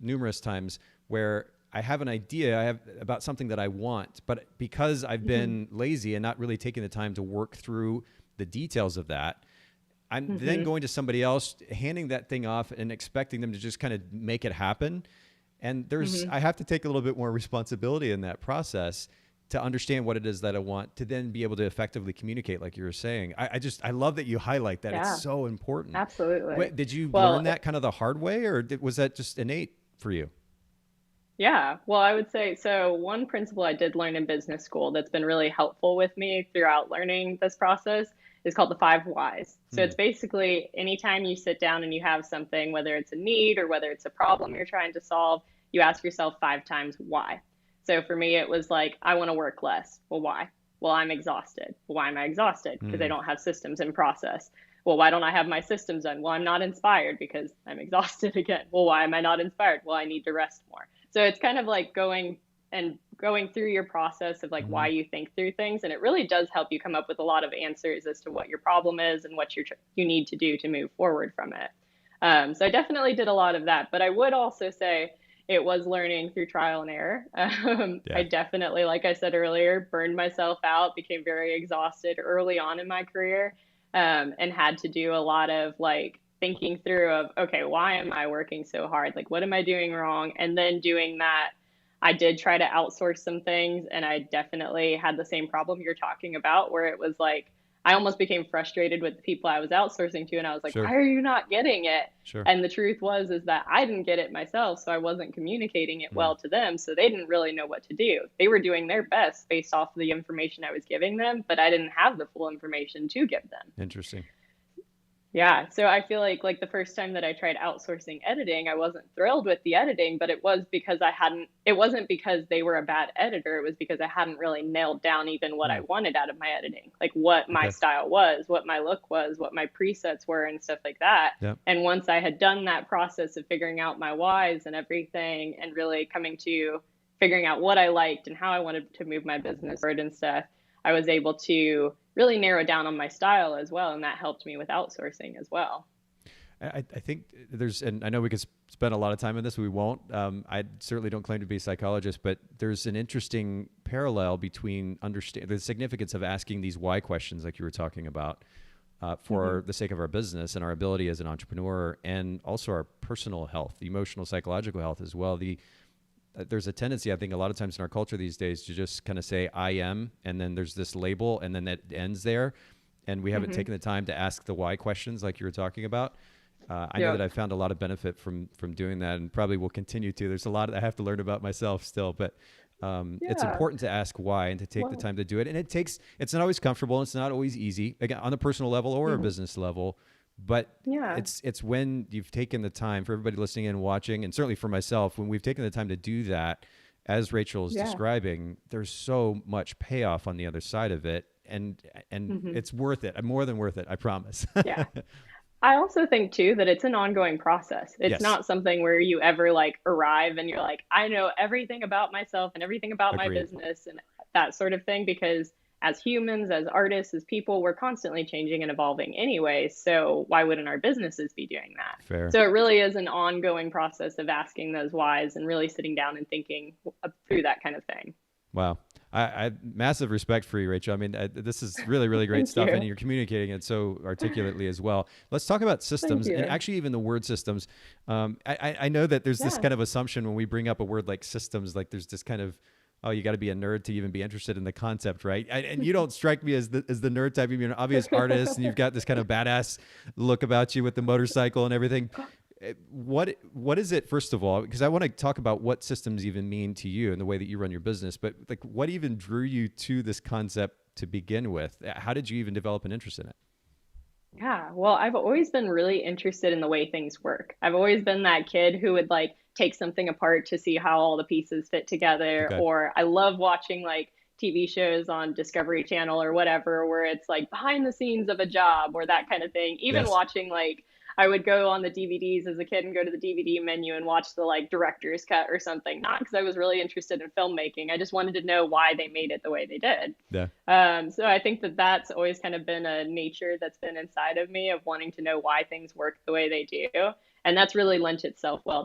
numerous times where I have an idea I have about something that I want, but because I've Hmm. been lazy and not really taking the time to work through the details of that, I'm then going to somebody else, handing that thing off and expecting them to just kind of make it happen. And I have to take a little bit more responsibility in that process to understand what it is that I want to then be able to effectively communicate, like you were saying. I love that you highlight that. Yeah, It's so important. absolutely. Did you learn Well, that kind of the hard way, or was that just innate for you? yeah, well, I would say so. One principle I did learn in business school that's been really helpful with me throughout learning this process is called the five whys. So Hmm. it's basically anytime you sit down and you have something, whether it's a need or whether it's a problem you're trying to solve, you ask yourself 5 times why. So for me, it was like, I want to work less. Well, why? Well, I'm exhausted. Well, why am I exhausted? Because I Hmm. don't have systems in process. Well, why don't I have my systems done? Well, I'm not inspired because I'm exhausted again. Well, why am I not inspired? Well, I need to rest more. So it's kind of like going through your process of like Hmm. why you think through things, and it really does help you come up with a lot of answers as to what your problem is and what you need to do to move forward from it. So I definitely did a lot of that, but I would also say it was learning through trial and error. I Yeah. definitely, like I said earlier, burned myself out, became very exhausted early on in my career, and had to do a lot of like thinking through of, okay, why am I working so hard? Like, what am I doing wrong? And then doing that, I did try to outsource some things, and I definitely had the same problem you're talking about, where it was like I almost became frustrated with the people I was outsourcing to, and I was like, Sure. why are you not getting it? Sure. And the truth was is that I didn't get it myself, so I wasn't communicating it Mm. well to them, so they didn't really know what to do. They were doing their best based off of the information I was giving them, but I didn't have the full information to give them. Interesting. Yeah, so I feel like the first time that I tried outsourcing editing, I wasn't thrilled with the editing, but it wasn't because they were a bad editor, it was because I hadn't really nailed down even what I Mm. wanted out of my editing, like what my Okay. style was, what my look was, what my presets were and stuff like that. Yeah. And once I had done that process of figuring out my whys and everything and really coming to figuring out what I liked and how I wanted to move my business forward and stuff, I was able to really narrow down on my style as well. And that helped me with outsourcing as well. I think and I know we could spend a lot of time on this. We won't. I certainly don't claim to be a psychologist, but there's an interesting parallel between understand the significance of asking these why questions, like you were talking about, for the sake of our business and our ability as an entrepreneur, and also our personal health, emotional, psychological health as well. There's a tendency, I think, a lot of times in our culture these days to just kind of say I am, and then there's this label, and then that ends there. And we haven't taken the time to ask the why questions like you were talking about. I know that I've found a lot of benefit from doing that, and probably will continue to. There's a lot I have to learn about myself still, but it's Yeah. important to ask why and to take the Well, time to do it. And it's not always comfortable. And it's not always easy, again, on a personal level or a mhm. business level. But Yeah. it's when you've taken the time, for everybody listening and watching, and certainly for myself, when we've taken the time to do that, as Rachel is Yeah. describing, there's so much payoff on the other side of it, and hmm it's worth it. More than worth it, I promise. Yeah. I also think too that it's an ongoing process. It's Yes, not something where you ever like arrive and you're like, I know everything about myself and everything about my agreed. business and that sort of thing, because as humans, as artists, as people, we're constantly changing and evolving anyway. So why wouldn't our businesses be doing that? Fair. So it really is an ongoing process of asking those whys and really sitting down and thinking through that kind of thing. Wow. I massive respect for you, Rachel. I mean, this is really, really great Thank stuff, and you. you're communicating it so articulately as well. Let's talk about Thank systems, and you. actually even the word systems. I know that there's this Yeah. kind of assumption when we bring up a word like systems, like there's this kind of, oh, you got to be a nerd to even be interested in the concept, right? And you don't strike me as the nerd type. You're an obvious artist, and you've got this kind of badass look about you with the motorcycle and everything. What is it, first of all? Because I want to talk about what systems even mean to you and the way that you run your business. But like, what even drew you to this concept to begin with? How did you even develop an interest in it? Yeah, well, I've always been really interested in the way things work. I've always been that kid who would like take something apart to see how all the pieces fit together. Okay. Or I love watching like TV shows on Discovery Channel or whatever, where it's like behind the scenes of a job or that kind of thing. Even Yes. watching like I would go on the DVDs as a kid and go to the DVD menu and watch the like director's cut or something. Not because I was really interested in filmmaking. I just wanted to know why they made it the way they did. Yeah. So I think that that's always kind of been a nature that's been inside of me of wanting to know why things work the way they do. And that's really lent itself well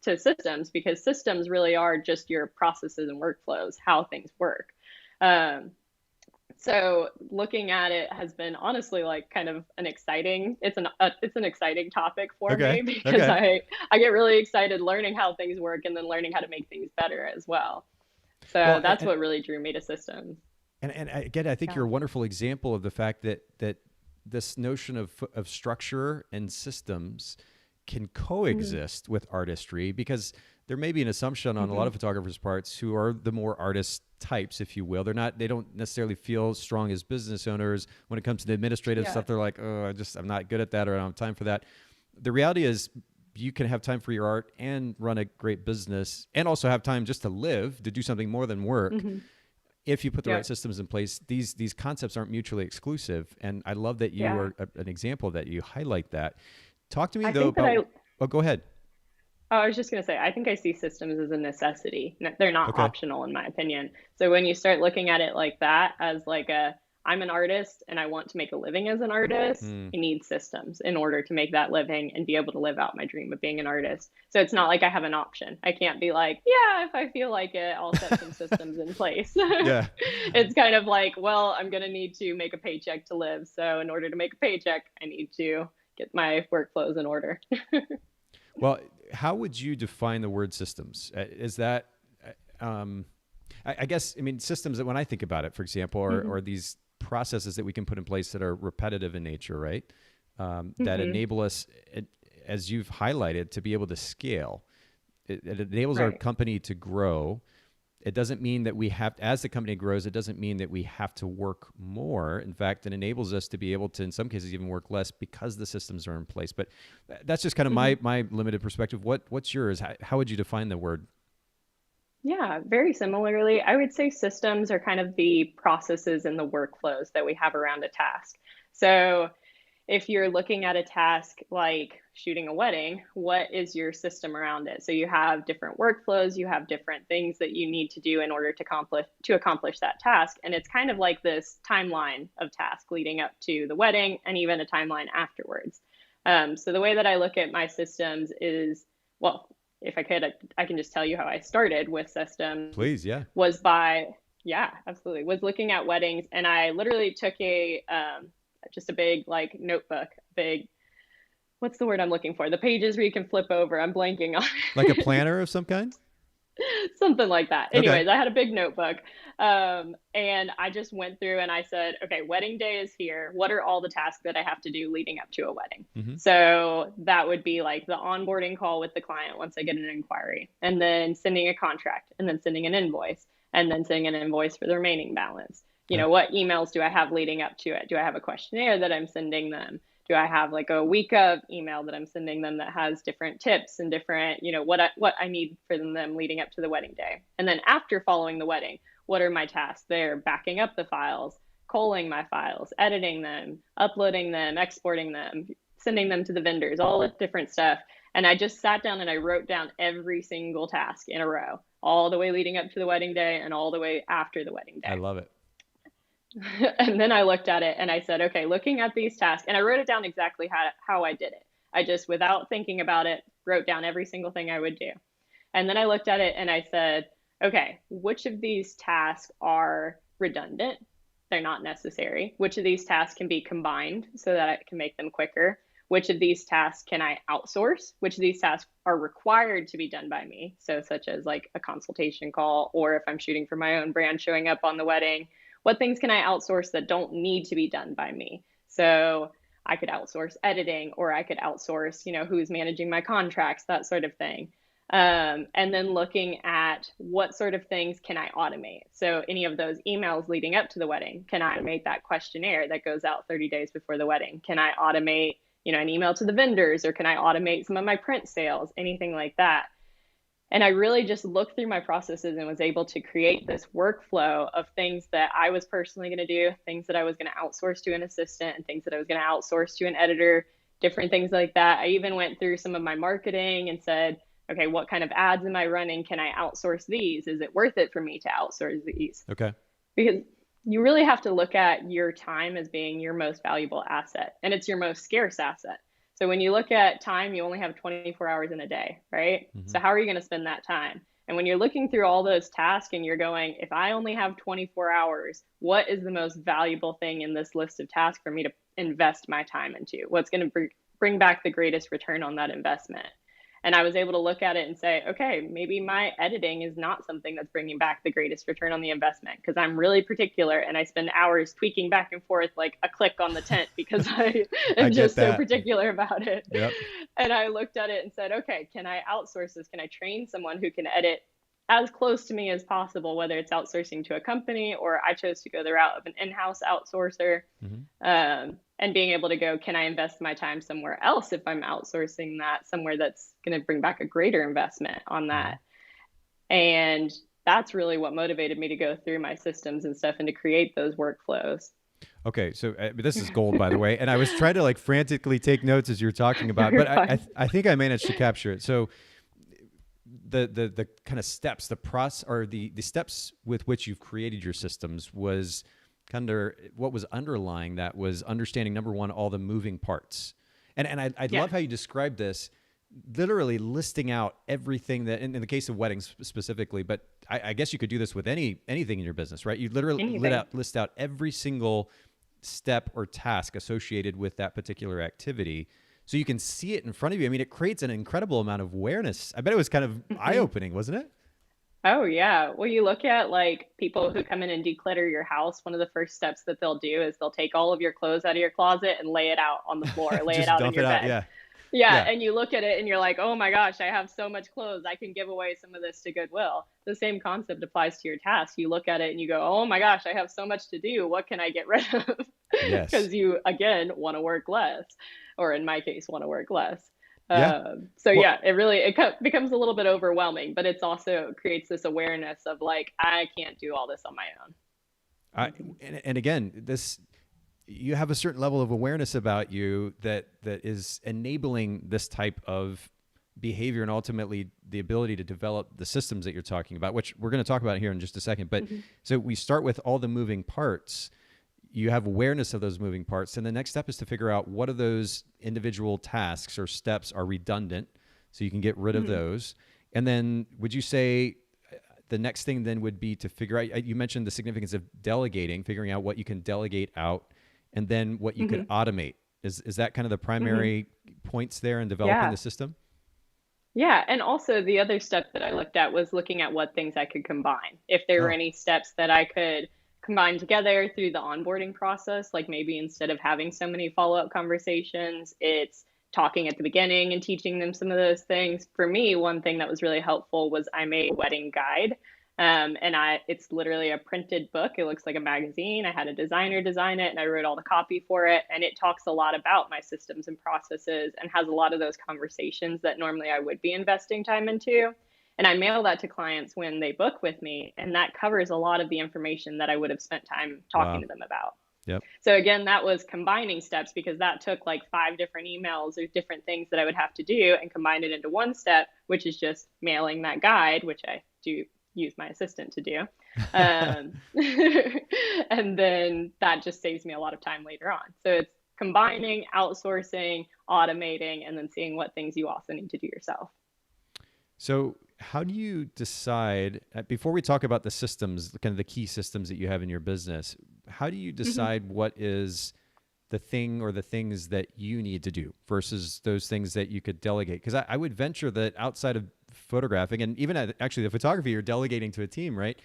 to systems, because systems really are just your processes and workflows, how things work. Um, So looking at it has been honestly like kind of an exciting, it's an exciting topic for Okay. me because Okay. I get really excited learning how things work and then learning how to make things better as well. So Well, that's what really drew me to systems. and again, I think Yeah. you're a wonderful example of the fact that this notion of structure and systems can Hmm. coexist with artistry, because there may be an assumption on a lot Hmm. of photographers' parts who are the more artist types, if you will. They don't necessarily feel strong as business owners when it comes to the administrative Yeah. stuff. They're like, oh, I'm not good at that, or I don't have time for that. The reality is, you can have time for your art and run a great business, and also have time just to live, to do something more than work, Hmm. if you put the right Yep. systems in place. These concepts aren't mutually exclusive, and I love that you Yeah. are an example that you highlight that. Talk to me I though think that about. Oh, go ahead. oh, I was just going to say, I think I see systems as a necessity. They're not Okay. optional, in my opinion. So when you start looking at it like that, as like I'm an artist and I want to make a living as an artist, Hmm. I need systems in order to make that living and be able to live out my dream of being an artist. So it's not like I have an option. I can't be like, yeah, if I feel like it, I'll set some systems in place. Yeah. It's kind of like, well, I'm going to need to make a paycheck to live. So in order to make a paycheck, I need to get my workflows in order. Well, how would you define the word systems? Is that, um, I guess, I mean, systems that when I think about it, for example, Hmm. are these processes that we can put in place that are repetitive in nature, right? That Hmm. enable us, as you've highlighted, to be able to scale. It enables our Right. company to grow. It doesn't mean that we have, as the company grows, it doesn't mean that we have to work more. In fact, it enables us to be able to, in some cases, even work less because the systems are in place. But that's just kind of Hmm. my limited perspective. What's yours? How would you define the word? Yeah, very similarly, I would say systems are kind of the processes and the workflows that we have around a task. So if you're looking at a task like shooting a wedding, what is your system around it? So you have different workflows, you have different things that you need to do in order to accomplish that task. And it's kind of like this timeline of tasks leading up to the wedding and even a timeline afterwards. So the way that I look at my systems is, well, if I could, I can just tell you how I started with systems Please, yeah. was by, yeah, absolutely, was looking at weddings. And I literally took just a big like notebook, big, what's the word I'm looking for? The pages where you can flip over. I'm blanking on Like a planner of some kind? something like that. Okay. Anyways, I had a big notebook. And I just went through and I said, okay, wedding day is here. What are all the tasks that I have to do leading up to a wedding? Hmm. So that would be like the onboarding call with the client once I get an inquiry, and then sending a contract, and then sending an invoice, and then sending an invoice for the remaining balance. You Okay. know, what emails do I have leading up to it? Do I have a questionnaire that I'm sending them? Do I have like a week of email that I'm sending them that has different tips and different, what I need for them leading up to the wedding day? And then after following the wedding, what are my tasks there? Backing up the files, culling my files, editing them, uploading them, exporting them, sending them to the vendors, all the different stuff. And I just sat down and I wrote down every single task in a row, all the way leading up to the wedding day and all the way after the wedding I day. love it. And then I looked at it and I said, okay, looking at these tasks, and I wrote it down exactly how I did it. I just, without thinking about it, wrote down every single thing I would do. And then I looked at it and I said, okay, which of these tasks are redundant? They're not necessary. Which of these tasks can be combined so that I can make them quicker? Which of these tasks can I outsource? Which of these tasks are required to be done by me? So, such as like a consultation call, or if I'm shooting for my own brand, showing up on the wedding, what things can I outsource that don't need to be done by me? So, I could outsource editing, or I could outsource, who's managing my contracts, that sort of thing. And then looking at what sort of things can I automate. So any of those emails leading up to the wedding, can I automate that questionnaire that goes out 30 days before the wedding? Can I automate, an email to the vendors, or can I automate some of my print sales, anything like that? And I really just looked through my processes and was able to create this workflow of things that I was personally going to do, things that I was going to outsource to an assistant, and things that I was going to outsource to an editor, different things like that. I even went through some of my marketing and said, okay, what kind of ads am I running? Can I outsource these? Is it worth it for me to outsource these? Okay. Because you really have to look at your time as being your most valuable asset, and it's your most scarce asset. So when you look at time, you only have 24 hours in a day, right? Hmm. So how are you going to spend that time? And when you're looking through all those tasks and you're going, if I only have 24 hours, what is the most valuable thing in this list of tasks for me to invest my time into? What's going to bring back the greatest return on that investment? And I was able to look at it and say, okay, maybe my editing is not something that's bringing back the greatest return on the investment, because I'm really particular and I spend hours tweaking back and forth like a click on the tent because I I am get just so that. particular about it. Yep. And I looked at it and said, okay, can I outsource this? Can I train someone who can edit as close to me as possible, whether it's outsourcing to a company or I chose to go the route of an in-house outsourcer, and being able to go, can I invest my time somewhere else if I'm outsourcing that, somewhere that's going to bring back a greater investment on that? And that's really what motivated me to go through my systems and stuff and to create those workflows. Okay, so this is gold, by the way. And I was trying to like frantically take notes as you're talking about, but I think I managed to capture it. So the kind of steps, the process, or the steps with which you've created your systems was kind of what was underlying that was understanding, number one, all the moving parts. And I love how you described this, literally listing out everything that, in the case of weddings specifically, but I guess you could do this with anything in your business, right? You literally list out every single step or task associated with that particular activity, so you can see it in front of you. I mean, it creates an incredible amount of awareness. I bet it was kind of eye-opening, wasn't it? Oh, yeah. Well, you look at like people who come in and declutter your house. One of the first steps that they'll do is they'll take all of your clothes out of your closet and lay it out on the floor, lay it out in your bed. Yeah. Yeah, and you look at it and you're like, oh my gosh, I have so much clothes. I can give away some of this to Goodwill. The same concept applies to your task. You look at it and you go, oh my gosh, I have so much to do. What can I get rid of? Yes. Because you, again, want to work less, or in my case, want to work less. It becomes a little bit overwhelming, but it's also creates this awareness of like, I can't do all this on my own. And again, you have a certain level of awareness about you that is enabling this type of behavior and ultimately the ability to develop the systems that you're talking about, which we're going to talk about here in just a second. But so we start with all the moving parts. You have awareness of those moving parts. And the next step is to figure out what of those individual tasks or steps are redundant, so you can get rid of those. And then would you say the next thing then would be to figure out, you mentioned the significance of delegating, figuring out what you can delegate out, and then what you could automate. Is that kind of the primary points there in developing the system? Yeah. And also the other step that I looked at was looking at what things I could combine. If there were any steps that I could combine together through the onboarding process, like maybe instead of having so many follow-up conversations, it's talking at the beginning and teaching them some of those things. For me, one thing that was really helpful was I made a wedding guide. It's literally a printed book. It looks like a magazine. I had a designer design it and I wrote all the copy for it. And it talks a lot about my systems and processes and has a lot of those conversations that normally I would be investing time into. And I mail that to clients when they book with me. And that covers a lot of the information that I would have spent time talking to them about. Yep. So again, that was combining steps, because that took like 5 different emails or different things that I would have to do and combine it into one step, which is just mailing that guide, which I do use my assistant to do. And then that just saves me a lot of time later on. So it's combining, outsourcing, automating, and then seeing what things you also need to do yourself. So how do you decide, before we talk about the systems, kind of the key systems that you have in your business, how do you decide what is the thing or the things that you need to do versus those things that you could delegate? Because I would venture that outside of photographing, and even actually the photography, you're delegating to a team, right?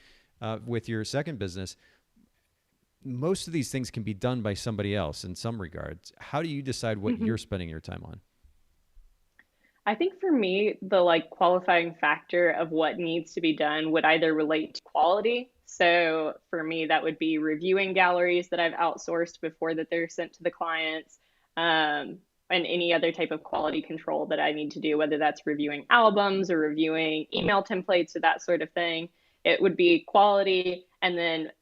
With your second business, most of these things can be done by somebody else in some regards. How do you decide what you're spending your time on? I think for me, the like qualifying factor of what needs to be done would either relate to quality. So for me, that would be reviewing galleries that I've outsourced before that they're sent to the clients, and any other type of quality control that I need to do, whether that's reviewing albums or reviewing email templates or that sort of thing. It would be quality, and then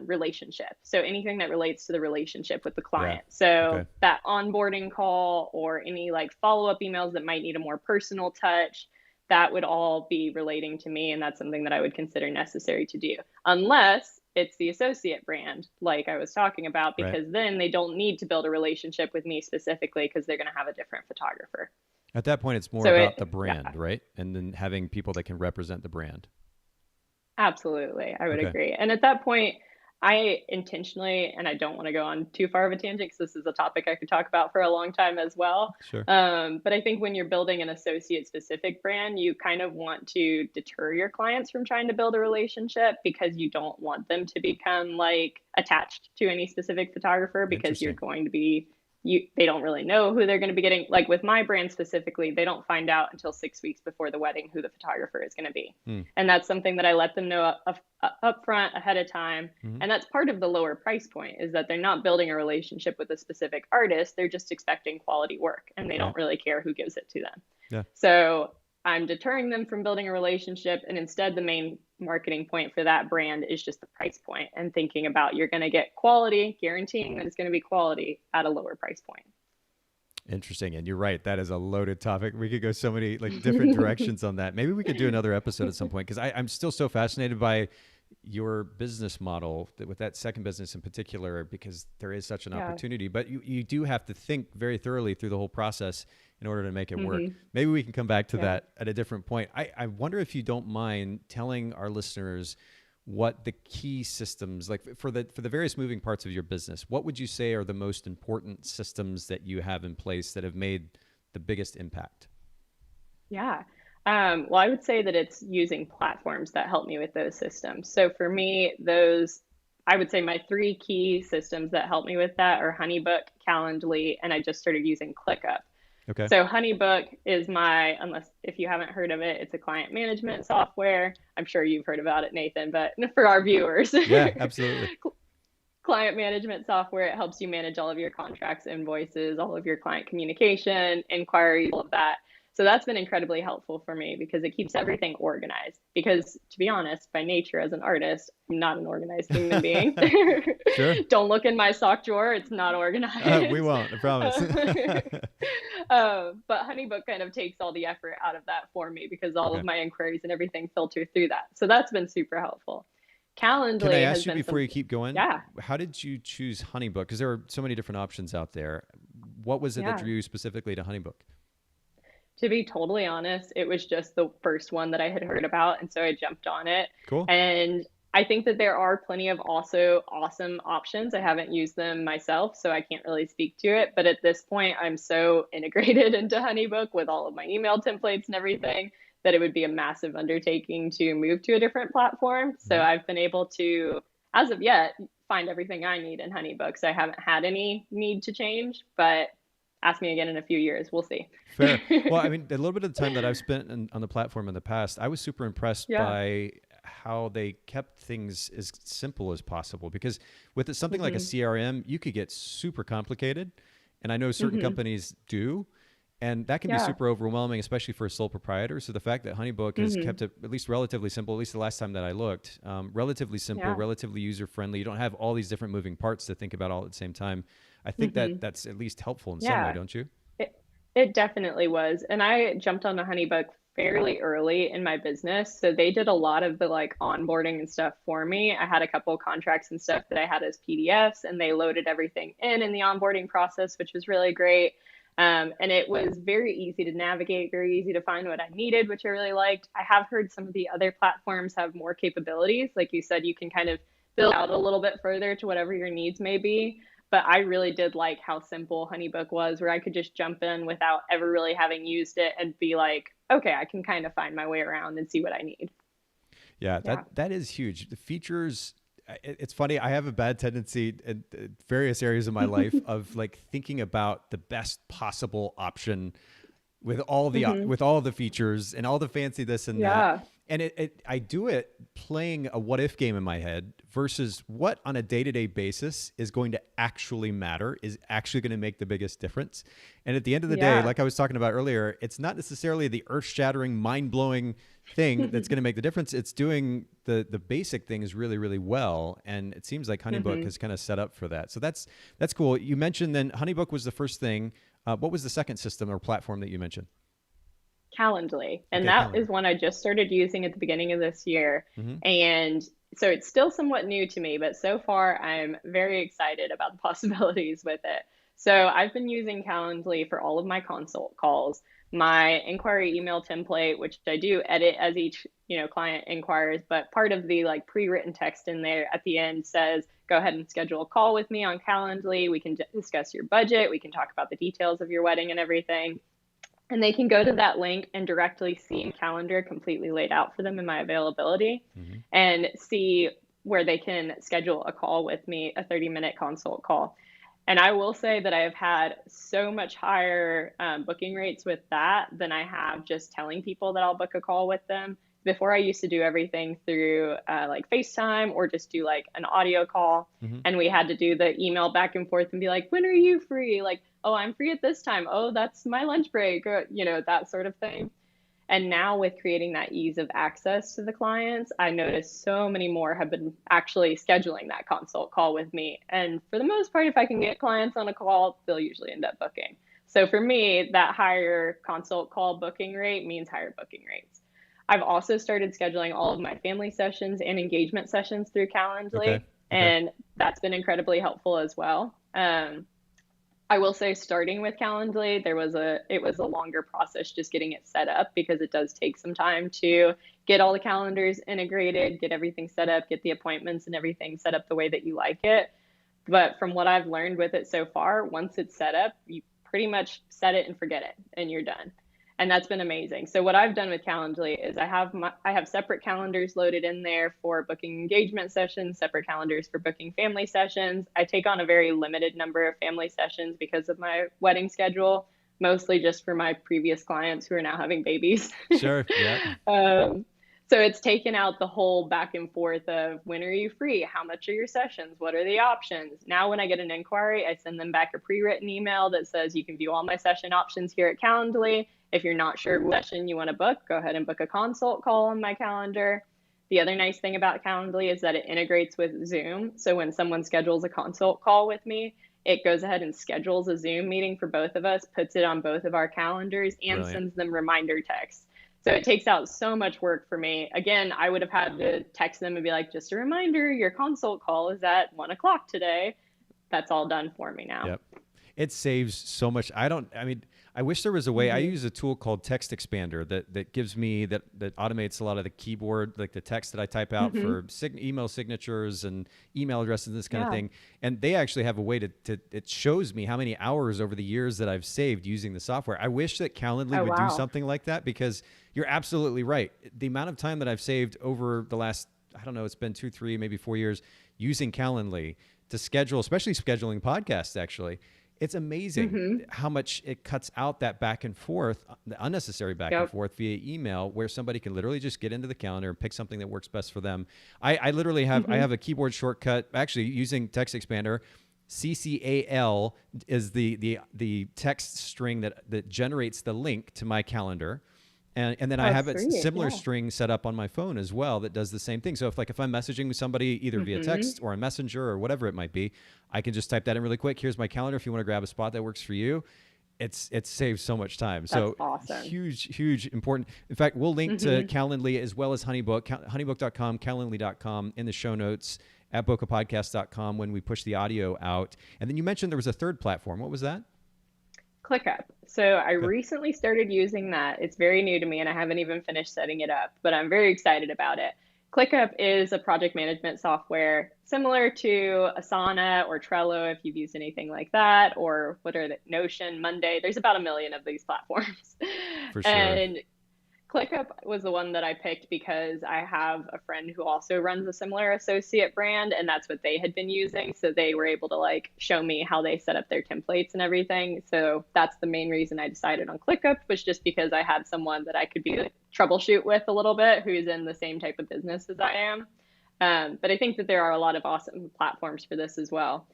relationship. So anything that relates to the relationship with the client. Yeah. So that onboarding call or any like follow-up emails that might need a more personal touch, that would all be relating to me. And that's something that I would consider necessary to do, unless it's the associate brand, like I was talking about, because then they don't need to build a relationship with me specifically, because they're going to have a different photographer. At that point, it's more So about the yeah, brand, right? And then having people that can represent the brand. absolutely. I would Okay. agree. And at that point, I intentionally, and I don't want to go on too far of a tangent because this is a topic I could talk about for a long time as well. Sure. But I think when you're building an associate specific brand, you kind of want to deter your clients from trying to build a relationship because you don't want them to become like attached to any specific photographer because you're Interesting. going to be they don't really know who they're going to be getting. Like with my brand specifically, they don't find out until 6 weeks before the wedding who the photographer is going to be. Hmm. And that's something that I let them know up front ahead of time. Mm-hmm. And that's part of the lower price point is that they're not building a relationship with a specific artist. They're just expecting quality work and they Right. don't really care who gives it to them. Yeah. So I'm deterring them from building a relationship. And instead, the main marketing point for that brand is just the price point and thinking about you're going to get quality, guaranteeing that it's going to be quality at a lower price point. Interesting. And you're right. That is a loaded topic. We could go so many like different directions on that. Maybe we could do another episode at some point because I'm still so fascinated by your business model with that second business in particular, because there is such an opportunity, but you do have to think very thoroughly through the whole process in order to make it work. Maybe we can come back to that at a different point. I wonder if you don't mind telling our listeners what the key systems, like for the various moving parts of your business, what would you say are the most important systems that you have in place that have made the biggest impact? Yeah. Well, I would say that it's using platforms that help me with those systems. So for me, I would say my three key systems that help me with that are HoneyBook, Calendly, and I just started using ClickUp. Okay. So HoneyBook is unless if you haven't heard of it, it's a client management software. I'm sure you've heard about it, Nathan, but for our viewers. Yeah, absolutely. Client management software. It helps you manage all of your contracts, invoices, all of your client communication, inquiries, all of that. So that's been incredibly helpful for me because it keeps everything organized. Because to be honest, by nature as an artist, I'm not an organized human being. Sure. Don't look in my sock drawer. It's not organized. We won't, I promise. But HoneyBook kind of takes all the effort out of that for me because all of my inquiries and everything filter through that. So that's been super helpful. Calendly. Can I ask you before you keep going? Yeah. How did you choose HoneyBook? Because there are so many different options out there. What was it that drew you specifically to HoneyBook? To be totally honest, it was just the first one that I had heard about. And so I jumped on it. Cool. And I think that there are plenty of also awesome options. I haven't used them myself, so I can't really speak to it. But at this point, I'm so integrated into HoneyBook with all of my email templates and everything that it would be a massive undertaking to move to a different platform. So I've been able to, as of yet, find everything I need in HoneyBook. So I haven't had any need to change, but ask me again in a few years. We'll see. Fair. Well, I mean, a little bit of the time that I've spent on the platform in the past, I was super impressed by how they kept things as simple as possible. Because with something like a CRM, you could get super complicated. And I know certain companies do. And that can be super overwhelming, especially for a sole proprietor. So the fact that HoneyBook has kept it at least relatively simple, at least the last time that I looked, relatively simple, relatively user-friendly. You don't have all these different moving parts to think about all at the same time. I think that's at least helpful in some way, don't you? It definitely was. And I jumped on the HoneyBook fairly early in my business. So they did a lot of the like onboarding and stuff for me. I had a couple of contracts and stuff that I had as PDFs and they loaded everything in the onboarding process, which was really great. And it was very easy to navigate, very easy to find what I needed, which I really liked. I have heard some of the other platforms have more capabilities. Like you said, you can kind of build out a little bit further to whatever your needs may be. But I really did like how simple HoneyBook was, where I could just jump in without ever really having used it and be like, okay, I can kind of find my way around and see what I need. Yeah, that is huge. The features, it's funny. I have a bad tendency in various areas of my life of like thinking about the best possible option with all the with all the features and all the fancy this and that. And I do it playing a what if game in my head versus what on a day-to-day basis is going to actually matter, is actually going to make the biggest difference. And at the end of the day, like I was talking about earlier, it's not necessarily the earth-shattering, mind-blowing thing that's going to make the difference. It's doing the basic things really, really well. And it seems like HoneyBook has kind of set up for that. So that's cool. You mentioned then HoneyBook was the first thing. What was the second system or platform that you mentioned? Calendly. And that is one I just started using at the beginning of this year. And so it's still somewhat new to me, but so far I'm very excited about the possibilities with it. So I've been using Calendly for all of my consult calls, my inquiry email template, which I do edit as each, client inquires, but part of the like pre-written text in there at the end says, go ahead and schedule a call with me on Calendly. We can discuss your budget. We can talk about the details of your wedding and everything. And they can go to that link and directly see a calendar completely laid out for them in my availability and see where they can schedule a call with me, a 30-minute consult call. And I will say that I have had so much higher booking rates with that than I have just telling people that I'll book a call with them. Before, I used to do everything through like FaceTime or just do like an audio call. And we had to do the email back and forth and be like, when are you free? Like, oh, I'm free at this time. Oh, that's my lunch break, or, that sort of thing. And now with creating that ease of access to the clients, I noticed so many more have been actually scheduling that consult call with me. And for the most part, if I can get clients on a call, they'll usually end up booking. So for me, that higher consult call booking rate means higher booking rates. I've also started scheduling all of my family sessions and engagement sessions through Calendly, and that's been incredibly helpful as well. I will say, starting with Calendly, it was a longer process just getting it set up, because it does take some time to get all the calendars integrated, get everything set up, get the appointments and everything set up the way that you like it. But from what I've learned with it so far, once it's set up, you pretty much set it and forget it, and you're done. And that's been amazing. So what I've done with Calendly is I have separate calendars loaded in there for booking engagement sessions, separate calendars for booking family sessions. I take on a very limited number of family sessions because of my wedding schedule, mostly just for my previous clients who are now having babies. Sure. Yeah. So it's taken out the whole back and forth of, when are you free? How much are your sessions? What are the options? Now, when I get an inquiry, I send them back a pre-written email that says, you can view all my session options here at Calendly. If you're not sure what session you want to book, go ahead and book a consult call on my calendar. The other nice thing about Calendly is that it integrates with Zoom. So when someone schedules a consult call with me, it goes ahead and schedules a Zoom meeting for both of us, puts it on both of our calendars, and sends them reminder texts. So it takes out so much work for me. Again, I would have had to text them and be like, just a reminder, your consult call is at 1:00 today. That's all done for me now. Yep. It saves so much. I wish there was a way. I use a tool called Text Expander that gives me, that automates a lot of the keyboard, like the text that I type out for email signatures and email addresses, this kind of thing. And they actually have a way it shows me how many hours over the years that I've saved using the software. I wish that Calendly would do something like that, because you're absolutely right. The amount of time that I've saved over the last, I don't know, it's been 2, 3, maybe 4 years using Calendly to schedule, especially scheduling podcasts, actually. It's amazing how much it cuts out that back and forth, the unnecessary back and forth via email, where somebody can literally just get into the calendar and pick something that works best for them. I literally have, I have a keyboard shortcut, actually using Text Expander. CCAL is the text string that generates the link to my calendar. And then I have a similar string set up on my phone as well that does the same thing. So if I'm messaging with somebody either via text or on Messenger or whatever it might be, I can just type that in really quick. Here's my calendar. If you want to grab a spot that works for you, it saves so much time. That's awesome. Huge, important. In fact, we'll link to Calendly as well as Honeybook, honeybook.com, calendly.com in the show notes at bokehpodcast.com when we push the audio out. And then you mentioned there was a third platform. What was that? ClickUp. So I recently started using that. It's very new to me and I haven't even finished setting it up, but I'm very excited about it. ClickUp is a project management software similar to Asana or Trello, if you've used anything like that, or what are the Notion, Monday. There's about 1 million of these platforms. For sure. And ClickUp was the one that I picked because I have a friend who also runs a similar associate brand, and that's what they had been using. So they were able to show me how they set up their templates and everything. So that's the main reason I decided on ClickUp, was just because I had someone that I could troubleshoot with a little bit, who's in the same type of business as I am. But I think that there are a lot of awesome platforms for this as well.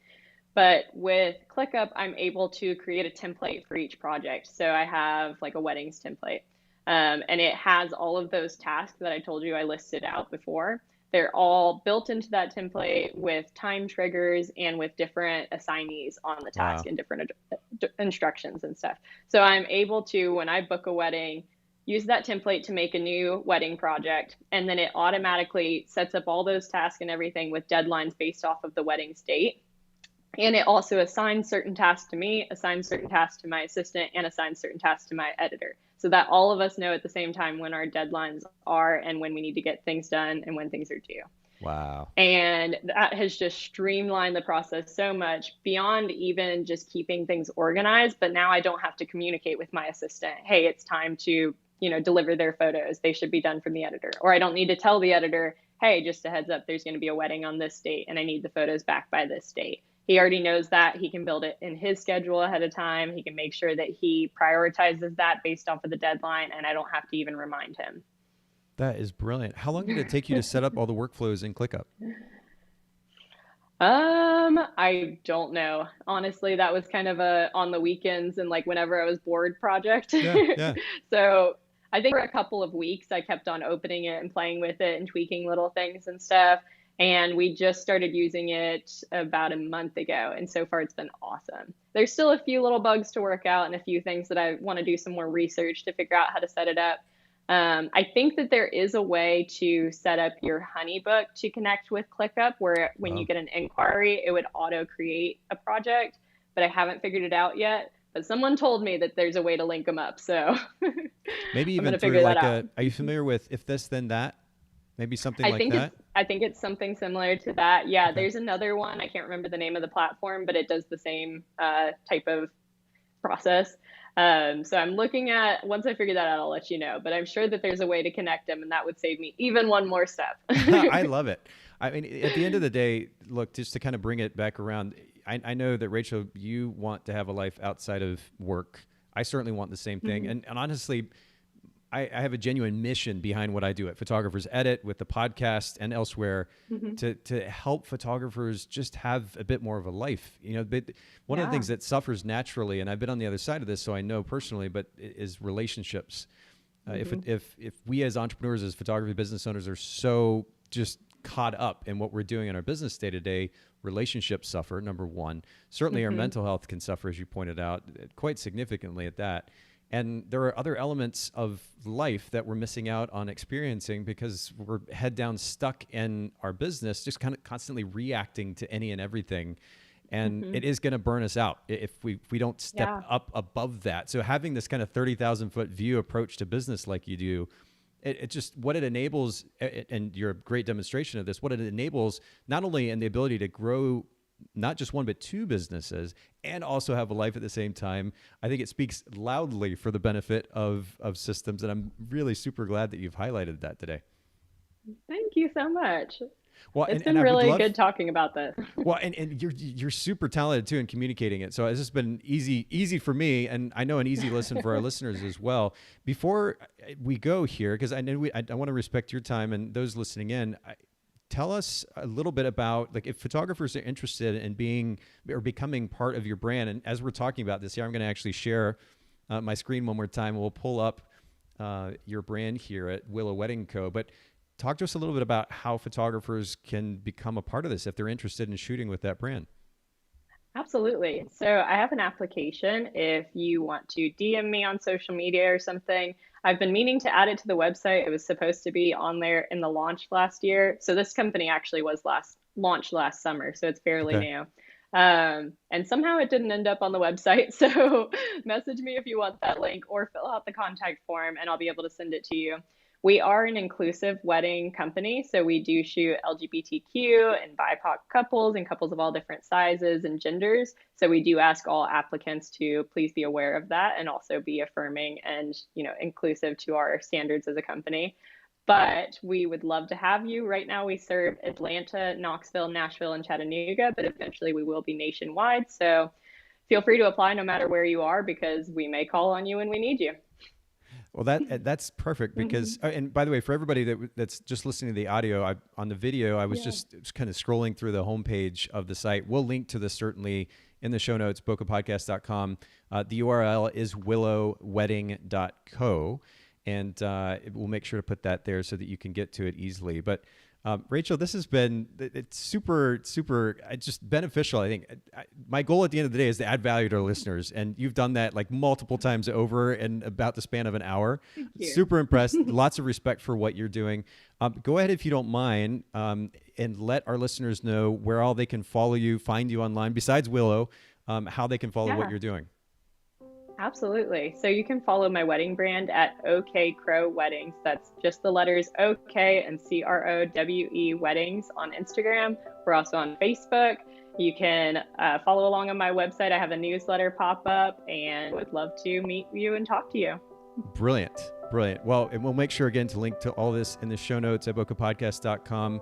But with ClickUp, I'm able to create a template for each project. So I have a weddings template. And it has all of those tasks that I told you I listed out before. They're all built into that template with time triggers and with different assignees on the task and different instructions and stuff. So I'm able to, when I book a wedding, use that template to make a new wedding project. And then it automatically sets up all those tasks and everything with deadlines based off of the wedding's date. And it also assigns certain tasks to me, assigns certain tasks to my assistant, and assigns certain tasks to my editor, so that all of us know at the same time when our deadlines are and when we need to get things done and when things are due. Wow. And that has just streamlined the process so much beyond even just keeping things organized. But now I don't have to communicate with my assistant, hey, it's time to, deliver their photos. They should be done from the editor. Or I don't need to tell the editor, hey, just a heads up, there's going to be a wedding on this date and I need the photos back by this date. He already knows that. He can build it in his schedule ahead of time. He can make sure that he prioritizes that based off of the deadline, and I don't have to even remind him. That is brilliant. How long did it take you to set up all the workflows in ClickUp? I don't know. Honestly, that was kind of a on the weekends and like whenever I was bored project. Yeah, yeah. So I think for a couple of weeks, I kept on opening it and playing with it and tweaking little things and stuff. And we just started using it about a month ago. And so far, it's been awesome. There's still a few little bugs to work out and a few things that I want to do some more research to figure out how to set it up. I think that there is a way to set up your HoneyBook to connect with ClickUp, where when you get an inquiry, it would auto create a project, but I haven't figured it out yet. But someone told me that there's a way to link them up. So maybe I'm even gonna through figure like that out. are you familiar with If This Then That? Maybe something I like think that? it's something similar to that. Yeah, Okay. there's another one. I can't remember the name of the platform, but it does the same type of process. So I'm looking at, once I figure that out, I'll let you know. But I'm sure that there's a way to connect them, and that would save me even one more step. I love it. I mean, at the end of the day, look, just to kind of bring it back around, I know that Rachel, you want to have a life outside of work. I certainly want the same thing. Mhm. And honestly, I have a genuine mission behind what I do at Photographers Edit, with the podcast and elsewhere, Mhm. to help photographers just have a bit more of a life. But one of the Yeah. things that suffers naturally, and I've been on the other side of this, so I know personally, but is relationships. Mhm. If we as entrepreneurs, as photography business owners, are so just caught up in what we're doing in our business day to day, relationships suffer. Number one, certainly our Mhm. mental health can suffer, as you pointed out, quite significantly at that. And there are other elements of life that we're missing out on experiencing because we're head down stuck in our business, just kind of constantly reacting to any and everything. And Mhm. it is going to burn us out if we don't step Yeah. up above that. So having this kind of 30,000 foot view approach to business like you do, it just, what it enables, and you're a great demonstration of this, what it enables, not only in the ability to grow not just one, but two businesses, and also have a life at the same time. I think it speaks loudly for the benefit of systems. And I'm really super glad that you've highlighted that today. Thank you so much. Well, It's and been I would really love, good talking about this. well, and you're super talented too in communicating it. So it's just been easy for me, and I know an easy listen for our listeners as well. Before we go here, because I know I want to respect your time and those listening in. Tell us a little bit about, like, if photographers are interested in being or becoming part of your brand. And as we're talking about this here, I'm going to actually share my screen one more time. We'll pull up your brand here at Willow Wedding Co. But talk to us a little bit about how photographers can become a part of this if they're interested in shooting with that brand. Absolutely. So I have an application if you want to DM me on social media or something. I've been meaning to add it to the website. It was supposed to be on there in the launch last year. So this company actually was launched last summer, so it's fairly Okay. new. And somehow it didn't end up on the website. So message me if you want that link or fill out the contact form and I'll be able to send it to you. We are an inclusive wedding company, so we do shoot LGBTQ and BIPOC couples and couples of all different sizes and genders. So we do ask all applicants to please be aware of that and also be affirming and, inclusive to our standards as a company. But we would love to have you. Right now, we serve Atlanta, Knoxville, Nashville, and Chattanooga, but eventually we will be nationwide. So feel free to apply no matter where you are because we may call on you when we need you. Well, that's perfect because, and by the way, for everybody that's just listening to the audio, on the video, I was Yeah. just kind of scrolling through the homepage of the site. We'll link to this certainly in the show notes, bokehpodcast.com. The URL is willowwedding.co, and we'll make sure to put that there so that you can get to it easily. But Rachel, this has been it's super, super just beneficial. I think my goal at the end of the day is to add value to our listeners. And you've done that like multiple times over in about the span of an hour. Thank you. Super impressed. Lots of respect for what you're doing. Go ahead, if you don't mind, and let our listeners know where all they can follow you, find you online, besides Willow, how they can follow what you're doing. Absolutely. So you can follow my wedding brand at OK Crowe Weddings. That's just the letters OK and CROWE Weddings on Instagram. We're also on Facebook. You can follow along on my website. I have a newsletter pop up and would love to meet you and talk to you. Brilliant. Brilliant. Well, and we'll make sure again to link to all this in the show notes at bokehpodcast.com.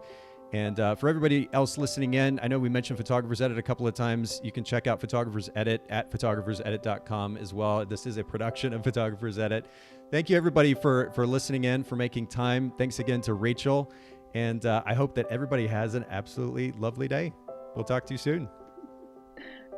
And for everybody else listening in, I know we mentioned Photographers Edit a couple of times. You can check out Photographers Edit at photographersedit.com as well. This is a production of Photographers Edit. Thank you, everybody, for listening in, for making time. Thanks again to Rachel. And I hope that everybody has an absolutely lovely day. We'll talk to you soon.